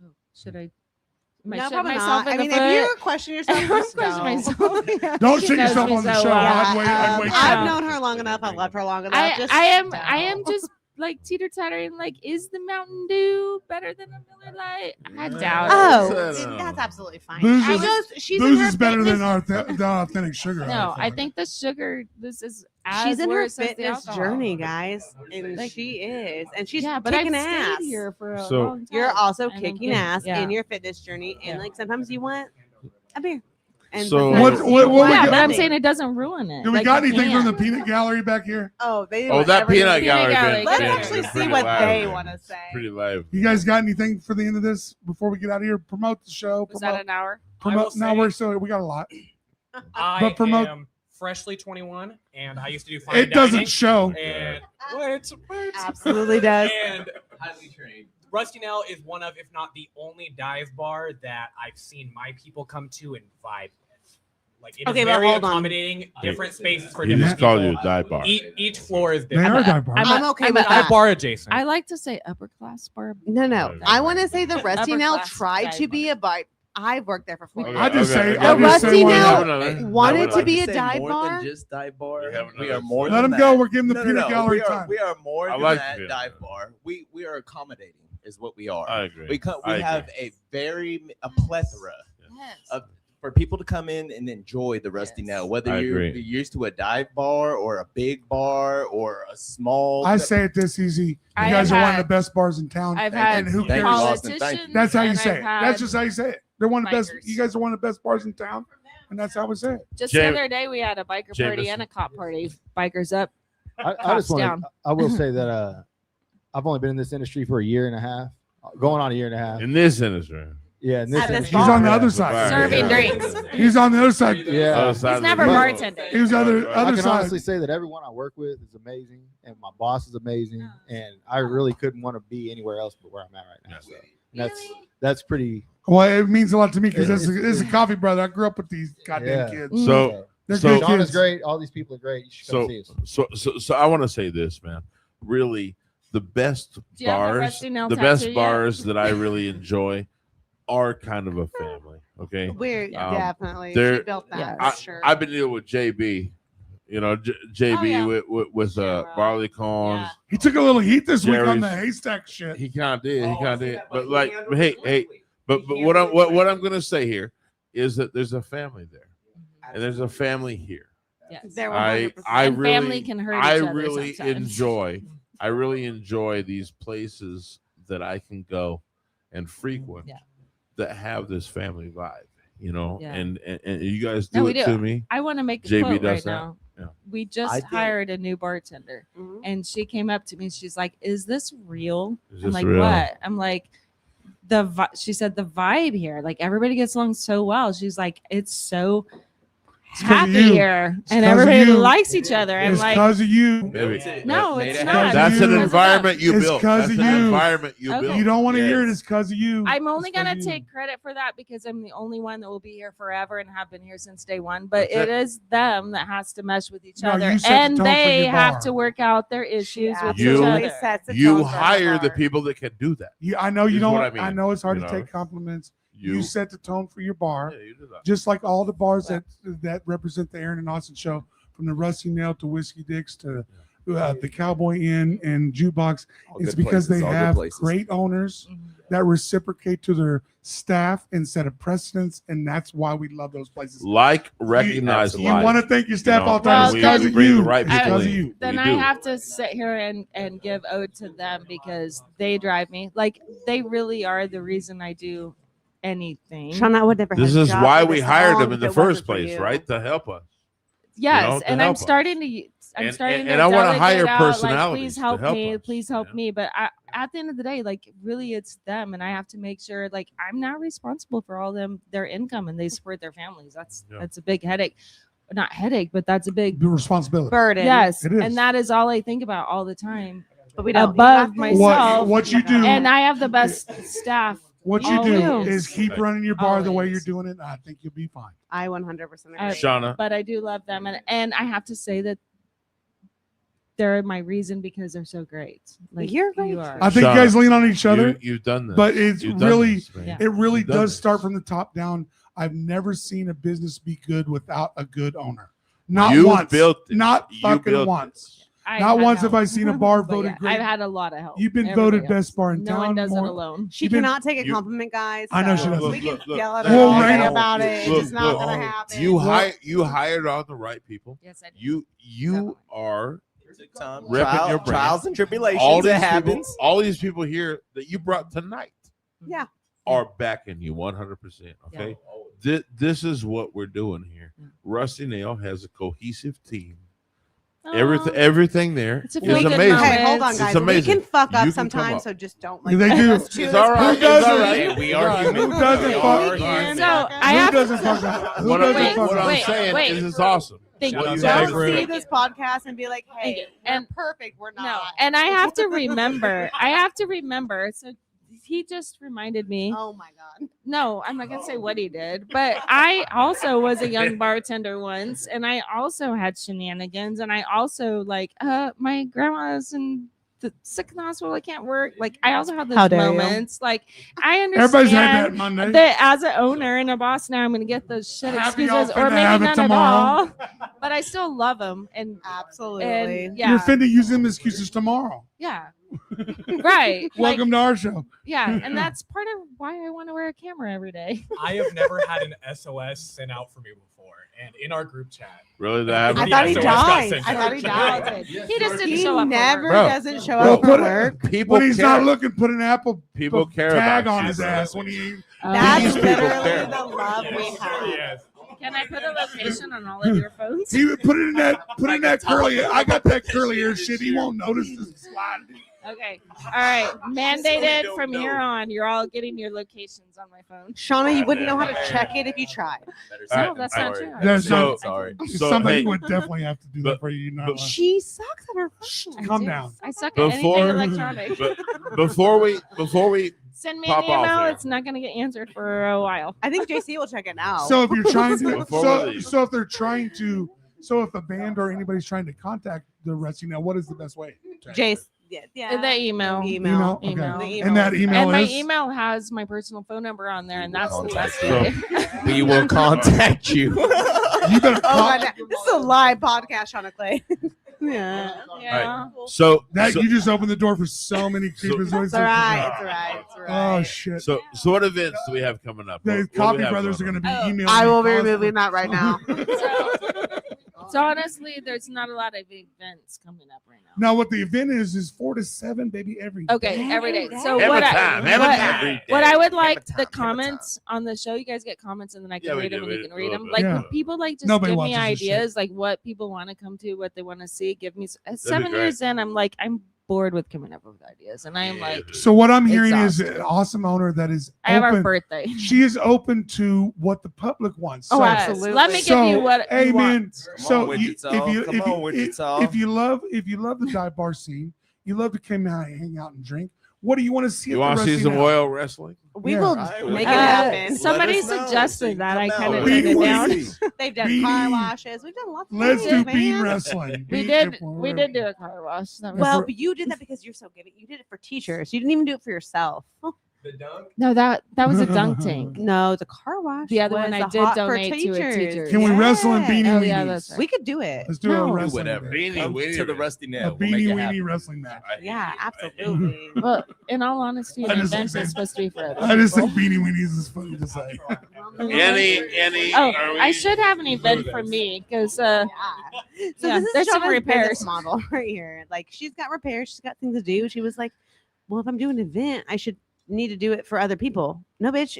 D: Oh, should I? Am I
C: No,
D: shooting
C: probably
D: myself
C: not.
D: in
C: I mean,
D: the foot?
C: if you question yourself,
D: I'm
C: just
D: questioning
C: don't.
D: myself.
B: Don't
D: She
B: shit
D: knows
B: yourself
D: me
B: on the
D: so
B: show.
D: well.
B: I'd wait.
C: I've
D: Yeah.
C: known her long enough. I've loved her long enough.
D: I,
C: Just
D: I am
C: don't.
D: I am just like teeter tottering. Like, is the Mountain Dew better than a Miller Lite? I doubt
C: Oh,
A: No.
C: that's absolutely fine.
B: Booze
C: She
B: is-
C: goes. She's
B: Booze
C: in her
B: is better than
C: fitness-
B: the authentic sugar.
D: it. No, I
B: feel
D: think the sugar. This is as
C: She's in her
D: worse as the
C: fitness
D: alcohol.
C: journey, guys, and
D: Like-
C: she is, and she's
D: Yeah, but I've
C: kicking
D: stayed
C: ass.
D: here for a
A: So-
D: long time.
C: You're also
D: and I'm
C: kicking
D: good.
C: ass
D: Yeah.
C: in your fitness journey, and
D: Yeah.
C: like sometimes you want a beer. And
A: So-
C: sometimes
B: What-
C: you
B: what we
C: want
D: yeah,
B: got-
D: but I'm
C: nothing.
D: saying it doesn't ruin it.
B: Do we
D: Like,
B: got
D: you
B: anything from the
D: can't.
B: peanut gallery back here?
C: Oh, they.
A: Oh,
C: want
A: that
C: everything.
A: peanut gallery.
D: gallery.
C: Let's
D: been
C: actually
A: been
C: see
A: pretty
C: what
A: live,
C: they
A: man.
C: want to say.
A: Pretty live.
B: You guys got anything for the end of this before we get out of here? Promote the show.
D: Was that an hour?
B: Promote.
F: I
B: Now
F: will
B: we're
F: say-
B: we got a lot.
F: I
B: But promote-
F: am freshly 21, and I used to do fine
B: It doesn't
F: dining,
B: show.
F: And what?
C: Absolutely does.
F: And
G: Highly trained.
F: Rusty Nail is one of, if not the only dive bar that I've seen my people come to and vibe with. Like it is
C: Okay, but
F: very
C: hold on.
F: accommodating, different spaces for
A: He
F: different
A: just called
F: people.
A: you a dive bar.
F: Each floor is
B: They are
F: different.
B: dive bars.
C: I'm okay
D: I'm
C: with
D: a-
C: that.
F: Dive bar adjacent.
D: I like to say upper class bar.
C: No. I want to say the Rusty
D: Upper
C: Nail
D: class
C: tried to
D: dive
C: be a bar. I've worked there for 4 years.
B: I just say-
C: I
B: I just
C: Rusty
B: say one
C: Nail
B: more.
C: wanted to be a dive
G: more
C: bar.
G: Than just dive bar.
A: You have
G: We
A: another-
G: are more.
B: Let
G: than
B: them go.
G: that.
B: We're giving the
G: No,
B: peanut gallery
G: we are,
B: time.
G: We are more
A: I
G: than
A: like
G: that
A: peanut
G: dive
A: gallery.
G: bar. We are accommodating, is what we are.
A: I agree.
G: We
A: I
G: have
A: agree.
G: a plethora
D: Yes.
G: of for people to come in and enjoy the Rusty
D: Yes.
G: Nail, whether
A: I
G: you're
A: agree.
G: used to a dive bar or a big bar or a small.
B: I say it this easy. You
D: I
B: guys
D: have
B: are one of
D: had-
B: the best bars in town.
D: I've
G: Thank
D: had
B: and who
G: Thank
B: cares?
G: you, Austin. Thank you.
D: politicians.
B: That's how you
D: and
B: say
D: I've
B: it.
D: had-
B: That's just how you say it. They're one of the best.
D: bikers.
B: You guys are one of the best bars in town, and that's how we say it.
D: Just
A: Jam-
D: the other day, we had a biker party
A: Jameson.
D: and a cop party. Bikers up.
E: I
D: Cops
E: just want
D: down.
E: to. I will say that I've only been in this industry for a year and a half, going on a year and a half.
A: In this industry.
E: Yeah, and
C: At
E: this
C: this
B: He's on the
C: bar.
B: other side.
A: Right.
D: Serving
A: Yeah.
D: drinks.
B: He's on the other side.
E: Yeah.
A: Other side
D: He's
A: of the
D: never
A: room.
D: bartending.
B: He was other
E: I
B: other
E: can
B: side.
E: honestly say that everyone I work with is amazing, and my boss is amazing, and I really couldn't want to be anywhere else but where I'm at right now. So that's pretty.
B: Well, it means a lot to me because
E: It's-
B: this is a coffee brother. I grew up with these goddamn
E: Yeah.
B: kids.
A: So
B: They're
A: so-
B: good
E: Sean is
B: kids.
E: great. All these people are great. You should come see us.
A: So I want to say this, man. Really, the best
D: Do you have a
A: bars,
D: rusty nail
A: the
D: tattoo
A: best
D: yet?
A: bars that I really enjoy are kind of a family. Okay,
C: We're
A: Um,
C: definitely
A: they're-
C: she built that
D: Yeah.
C: for sure.
A: I've been dealing with JB. You know, JB
D: Oh, yeah.
A: with
D: Sure.
A: barley corns.
D: Yeah.
B: He took a little heat this week on
A: Jerry's-
B: the haystack shit.
A: He kind of did. He
F: Oh,
A: kind of
F: see
A: did.
F: that,
A: But
F: he
A: like,
F: handled
A: hey,
F: it
A: hey.
F: perfectly.
A: But
F: He
A: what I'm
F: handled it
A: what I'm gonna say here is that there's a family there, and there's a family here.
D: Yes.
C: They're
A: I
C: 100%.
D: And
A: really
D: family can hurt
A: I
D: each other
A: really
D: sometimes.
A: I really enjoy these places that I can go and frequent
D: Yeah.
A: that have this family vibe, you know.
D: Yeah.
A: And you guys do
D: No, we
A: it
D: do.
A: to me.
D: I want to make a
A: JB
D: quote
A: does
D: right
A: that.
D: now.
A: Yeah.
D: We
E: I
D: just
E: did.
D: hired a new bartender,
C: Mhm.
D: and she came up to me. She's like, "Is this real?"
A: Is
D: I'm
A: this
D: like,
A: real?
D: "What?" I'm like, she said the vibe here, like everybody gets along so well. She's like, it's so
B: 'cause of
D: happy
B: you.
D: here,
B: It's
D: and
B: 'cause of
D: everybody
B: you.
D: likes each other. I'm
B: It's
D: like,
B: because of you.
A: Baby.
D: no,
G: Made
D: it's
G: it
D: not.
B: happen.
A: That's an
B: Because of
A: environment you
B: It's
A: built.
B: 'cause
A: That's
B: of
A: an
B: you.
A: environment you
D: Okay.
A: built.
B: You don't want to hear it.
A: Yes.
B: It's because of you.
D: I'm only
B: It's 'cause
D: gonna
B: of you.
D: take credit for that because I'm the only one that will be here forever and have been here since day one. But
A: That's
D: it is them that has to mesh with each
B: No,
D: other,
B: you set the
D: and
B: tone for
D: they
B: your
D: have
B: bar.
D: to work out their
C: She
D: issues with
A: You-
D: each
C: absolutely
D: other.
C: sets the
A: You
C: tone for her
A: hire the
C: bar.
A: people that can do that.
B: Yeah, I know you
A: Is
B: don't.
A: what
B: I,
A: I mean,
B: know it's hard
A: you
B: to
A: know?
B: take compliments. You set the tone for your bar,
A: Yeah, you do that.
B: just like all the bars that represent the Aaron and Austin show, from the Rusty Nail to Whiskey Dicks to the Cowboy Inn and Jukebox.
G: All
B: It's
G: good
B: because
G: places,
B: they
G: all good
B: have
G: places.
B: great owners
D: Mhm.
B: that reciprocate to their staff and set a precedence, and that's why we love those places.
A: Like, recognize
G: absolutely.
B: You
A: life.
B: want to thank your staff
A: You know,
B: all the time.
D: Well,
B: It's
A: we
B: because of
A: bring the
B: you.
A: right
B: It's
A: people
B: because of
A: in.
B: you.
D: Then
A: We
D: I
A: do.
D: have to sit here and give ode to them because they drive me. Like they really are the reason I do anything.
C: Shauna would never.
A: This
C: have a
A: is
C: job
A: why
C: for
A: we
C: this
A: hired
C: long
A: them in
C: if
A: the
C: it wasn't
A: first
C: for
A: place,
C: you.
A: right? To help us.
D: Yes,
A: know, to
D: and I'm
A: help 'em.
D: starting to. I'm
A: And-
D: starting
A: and
D: to.
A: I wanna
D: delegate
A: hire
D: out, like,
A: personalities
D: please
A: to
D: help
A: help
D: me.
A: us,
D: Please
A: you
D: help
A: know?
D: me. But at the end of the day, like really, it's them, and I have to make sure like I'm not responsible for all their income, and they support their families. That's
A: Yeah.
D: that's a big headache. Not headache, but that's a big
B: The responsibility.
C: burden.
D: yes,
B: It is.
D: and that is all I think about all the time.
C: but we don't.
D: above
C: You have to-
D: myself.
B: What you do,
D: And I have the best staff.
B: what you do
D: Always.
B: is keep running your bar the way you're
D: Always.
B: doing it. And I think you'll be fine.
C: I 100% agree.
A: Shauna,
D: But I do love them, and I have to say that they're my reason because they're so great. Like
C: You're right.
D: you are.
B: I think
A: Shauna,
B: you guys lean on each other,
A: you've done this.
B: but it's
A: You've done
B: really,
A: this, man.
D: Yeah.
B: it really
A: You've done
B: does
A: this.
B: start from the top down. I've never seen a business be good without a good owner. Not
A: You
B: once.
A: built it.
B: Not
A: You
B: fucking
A: built
B: once.
D: I've
B: Not
D: had
B: once
D: help.
B: have I seen a bar
D: But
B: voted
D: yeah,
B: great.
D: I've had a lot of help.
B: You've been
D: Everybody
B: voted best bar in
D: No
B: town.
D: one does it
B: more-
D: alone.
C: She
B: You've been-
C: cannot take a
A: you-
C: compliment, guys.
B: I know she
C: so
B: doesn't.
C: We can
A: Look, look,
C: yell at
A: look.
C: her
B: Well,
C: all
B: Raina-
C: day about it. It's
A: look,
C: just not
A: look.
C: gonna happen.
A: You hired on the right people.
D: Yes, I do.
A: You are
G: Time,
A: Repping your brand.
G: trials and tribulations.
A: all
G: It
A: these
G: happens.
A: people. All these people here that you brought tonight
C: Yeah.
A: are backing you 100%. Okay, this is what we're doing here.
D: Yeah.
A: Rusty Nail has a cohesive team.
D: Aw.
A: Everything there
D: It's a
A: is
D: feel-good
A: amazing.
D: moment.
C: Hey, hold on,
A: It's
C: guys.
A: amazing.
C: We can fuck
A: You
C: up
A: can come
C: sometimes,
A: up.
C: so just don't
B: They
C: like.
B: do.
C: us chew
A: It's
C: this
A: all right.
C: part.
A: It's all
B: doesn't?
A: right.
G: We are human.
B: Who doesn't
G: We
B: fuck?
G: are
C: human.
G: human.
D: So I
B: Who
D: have
B: doesn't fuck up? Who
A: What
B: doesn't
A: I'm,
B: fuck
A: what
B: up?
A: I'm
D: Wait,
A: saying
D: wait.
A: is it's awesome.
D: Thank
A: What
D: you.
A: you
D: So-
A: have
C: Don't
A: is
C: see
A: great.
C: this podcast and be like, "Hey,
D: And-
C: we're perfect. We're
D: No,
C: not."
D: and I have to remember. So he just reminded me.
C: Oh my god.
D: No, I'm not gonna say what he did, but I also was a young bartender once, and I also had shenanigans, and I also like my grandma's in the sick in the hospital. I can't work. Like I also have
C: How
D: those
C: dare you.
D: moments. Like I understand
B: Everybody's had that Monday.
D: that as an owner and a boss now, I'm gonna get those shit
B: Happy y'all
D: excuses, or
B: finna
D: maybe
B: have it
D: none
B: tomorrow.
D: at all. But I still love them, and
C: Absolutely.
D: yeah,
B: You're finna use them excuses tomorrow.
D: yeah, right. Like,
B: Welcome to our show.
D: yeah, and that's part of why I want to wear a camera every day.
F: I have never had an SOS sent out for me before, and in our group chat,
A: Really, that
C: I
A: happened?
C: thought he
F: SOS got
C: died.
F: sent
C: I
F: out.
C: thought he died.
D: He just didn't
C: He
D: show up. for
C: never
D: work.
A: Bro.
C: doesn't show
B: Well,
C: up for
B: put it-
C: work.
A: People
B: When he's
A: care.
B: not looking, put an Apple
A: People care
B: tag
A: about
B: on
A: you,
B: his
A: bro.
B: ass when he.
C: That's
A: These people
C: literally
A: care.
C: the love we have.
F: Yes.
D: Can I put a location on all of your phones?
B: He would put it in that curly. I got that curly hair shit. He won't notice this slide.
D: Okay. All right. Mandated from here on. You're all getting your locations on my phone.
C: Shauna, you wouldn't know how to check it if you tried.
D: No, that's not true.
B: There's
A: So-
G: Sorry.
A: So,
B: Somebody
A: hey,
B: would definitely have to do that
A: but-
B: for you. Not
A: but-
B: like,
C: She sucks at her phone.
B: calm
D: do.
B: down.
D: I suck at
A: Before-
D: anything electronic.
A: but before we
D: Send me
A: pop
D: an
A: off
D: email.
A: here.
D: It's not going to get answered for a while.
C: I think JC will check it now.
B: So if you're trying to,
A: Before we leave.
B: so if they're trying to, so if a band or anybody's trying to contact the Rescue Now, what is the best way?
C: Jace, yeah.
D: The email.
C: Email.
B: Okay.
D: Email.
C: The email.
B: And that email
D: And my
B: is
D: email has my personal phone number on there, and that's the best
A: So-
D: way.
G: We will contact you.
B: you better
C: Oh
B: call,
C: my God. This is a live podcast, Shauna Clay. yeah.
D: Yeah.
A: so
B: that
A: so,
B: you just opened the door for so many creepers.
C: It's all right. It's all right. It's all right.
B: Oh shit!
A: so what events do we have coming up?
B: The
A: What do we
B: Coffee
A: have
B: Brothers are
A: going
B: going to be
D: Oh.
B: emailing.
C: I
B: me
C: will be
B: constantly.
C: removing that right now.
D: So honestly, there's not a lot of events coming up right now.
B: Now, what the event is 4 to 7, baby, every day.
D: Okay, every day. So
A: Every
D: what
A: time, every
D: what,
A: time.
D: what I would
G: Every
D: like
G: time,
D: the
G: every
D: comments on the show, you guys get comments and then I can
A: Yeah, we
D: read
A: do.
D: them and you
A: We
D: can
A: do
D: read
A: a
D: them.
A: little
D: Like
B: bit.
D: when people like just
B: Nobody
D: give me
B: watches this shit.
D: ideas, like what people want to come to, what they want to see. Give me at
A: be
D: 7
A: great.
D: years in, I'm like I'm bored with coming up with ideas, and I am like,
B: So what I'm hearing is
D: Exhausted.
B: an awesome owner that is
D: I have our
B: open.
D: birthday.
B: She is open to what the public wants.
C: Oh,
B: So-
D: Yes.
C: absolutely.
D: Let me give
B: So,
D: you what you
B: Amen.
D: want.
B: So
G: on,
B: you,
G: Wichita.
B: if you
G: Come
B: if
G: on,
B: you,
G: Wichita.
B: if you love the dive bar scene, you love to come out and hang out and drink. What do you want to see?
A: You
B: at
A: want
B: the
A: to see
B: Rusty
A: some
B: Nail?
A: oil wrestling?
C: We
B: Yeah.
C: will
G: Right,
C: make it
G: well,
C: happen.
D: Somebody
G: Let us know.
D: suggested that. I
G: Come
D: kind
G: out.
D: of
B: Be
D: turned it down.
B: easy.
C: They've done
B: Be-
C: car washes. We've done lots of
B: Let's
C: things,
B: do bean
C: man.
B: wrestling.
D: We did do a car wash. That was
C: Well, but you did that because you're so giving. You did it for teachers. You didn't even do it for yourself.
F: The dunk.
D: no, that was a dunk tank.
C: No, the car wash.
D: The other one
C: was
D: I
C: a
D: did
C: hot for
D: donate to a
C: teachers.
D: teacher.
B: Can we wrestle in beanie
D: Oh,
B: weenies?
D: yeah, that's right.
C: We could do it.
B: Let's do a
C: No.
B: wrestling.
G: Whatever.
B: match.
A: Beanie
G: Come
A: weenie
G: to the
A: race.
G: Rusty
B: A
G: Nail. We'll make
B: beanie
G: it
B: weenie
G: happen.
B: wrestling match.
C: Yeah, absolutely.
D: Well, in all honesty,
B: I
D: an
B: just
D: event
B: think-
D: is supposed to be for other
B: I just
D: people.
B: think beanie weenies is funny to say.
A: Any
D: Oh,
A: are we-
D: I should have an event for me because
C: So
D: Yeah,
C: this is
D: there's some
C: Shauna's
D: repairs.
C: business model right here. Like she's got repairs, she's got things to do. She was like, "Well, if I'm doing an event, I should need to do it for other people." No, bitch,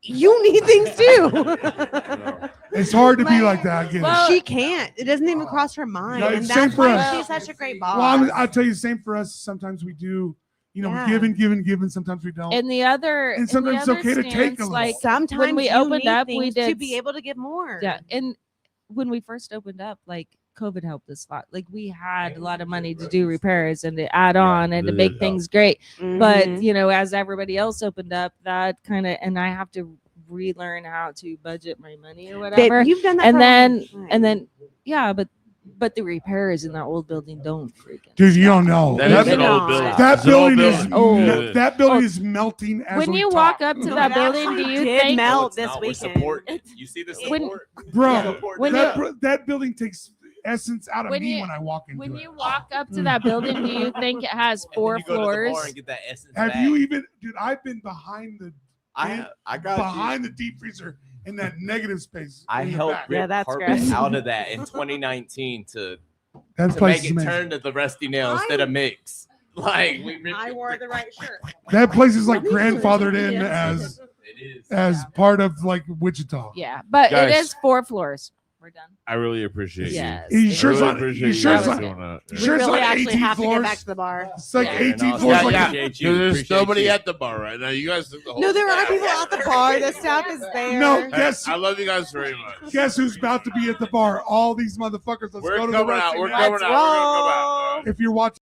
C: you need things too.
B: It's hard to be like that. I get it.
D: Well,
C: She can't. It doesn't even cross her mind,
B: No,
C: and
B: same
C: that's
B: for
C: why
B: us.
C: she's such a great boss.
B: Well, I'll tell you, same for us. Sometimes we do, you know,
C: Yeah.
B: we give, and sometimes we don't.
D: in the other,
B: And
D: in the
B: sometimes it's
D: other
B: okay to take a
D: stance,
B: little.
D: like
C: Sometimes
D: we
C: you
D: opened
C: need
D: up, we
C: things to
D: did
C: be able to give more.
D: yeah, and when we first opened up, like COVID helped us a lot. Like we had a lot of money to do repairs and to add on and to
A: it
D: make
A: did
D: things great. But
C: Mhm.
D: you know, as everybody else opened up, that kind of, and I have to relearn how to budget my money or
C: Babe,
D: whatever.
C: you've done that,
D: And
C: for a long
D: then
C: time.
D: and then yeah, but the repairs in that old building don't freaking.
B: Dude, you don't know.
A: That
B: That,
A: is an
C: No.
A: old building.
B: that
A: It's an old
B: building is
D: Oh.
B: that building
D: Oh.
B: is melting as
D: When
B: we
D: you
B: talk.
D: walk up to
C: No,
D: that
C: it
D: building, do
C: actually
D: you
C: did
D: think
C: melt
G: No, it's
C: this
G: not. We're
C: weekend.
G: supporting it. You see the
D: When-
G: support?
B: Bro,
G: Support
D: when
G: that.
B: that building takes essence out of
D: When
B: me
D: you-
B: when I walk into
D: when
B: it.
D: you walk up to that building, do you think it has
G: And then
D: 4
G: you go to the bar
D: floors?
G: and get that essence
B: Have
G: back.
B: you even, dude? I've been behind the
G: I got
B: behind the deep freezer in that negative space.
G: I
B: in the
G: helped
B: back.
C: Yeah,
G: rip
C: that's
G: carpet
C: gross.
G: out of that in 2019 to
B: That place
G: make
B: is
G: it
B: amazing.
G: turn to the Rusty Nail instead of mix. Like we ripped
C: I
G: it.
C: wore the right shirt.
B: That place is like grandfathered in
C: Yes.
G: It is.
B: as part of like Wichita.
D: Yeah, but
A: Guys.
D: it is 4 floors. We're done.
A: I really appreciate you.
D: Yes.
B: You
D: it
B: sure
A: I
D: is.
B: it's
A: really
B: not-
A: appreciate
B: you sure
D: it's not-
A: doing that.
C: We
B: Sure it's
C: really
B: like
C: actually
B: 18
C: have to get
B: floors?
C: back to the bar.
B: It's like
D: Yeah.
B: 18
G: No,
B: floors.
A: Yeah,
B: like
A: yeah.
G: Appreciate you.
A: Because there's
G: Appreciate
A: nobody
G: you.
A: at the bar right now. You guys took the whole
C: No, there are
A: thing.
C: people at the bar. The staff is there.
B: No, guess
A: I love you guys very much.
B: guess who's about to be at the bar? All these motherfuckers. Let's
A: We're
B: go to the
A: coming out.
B: Rusty
A: We're
B: Nail.
A: coming out. We're gonna come out.
C: roll.
B: If you're watching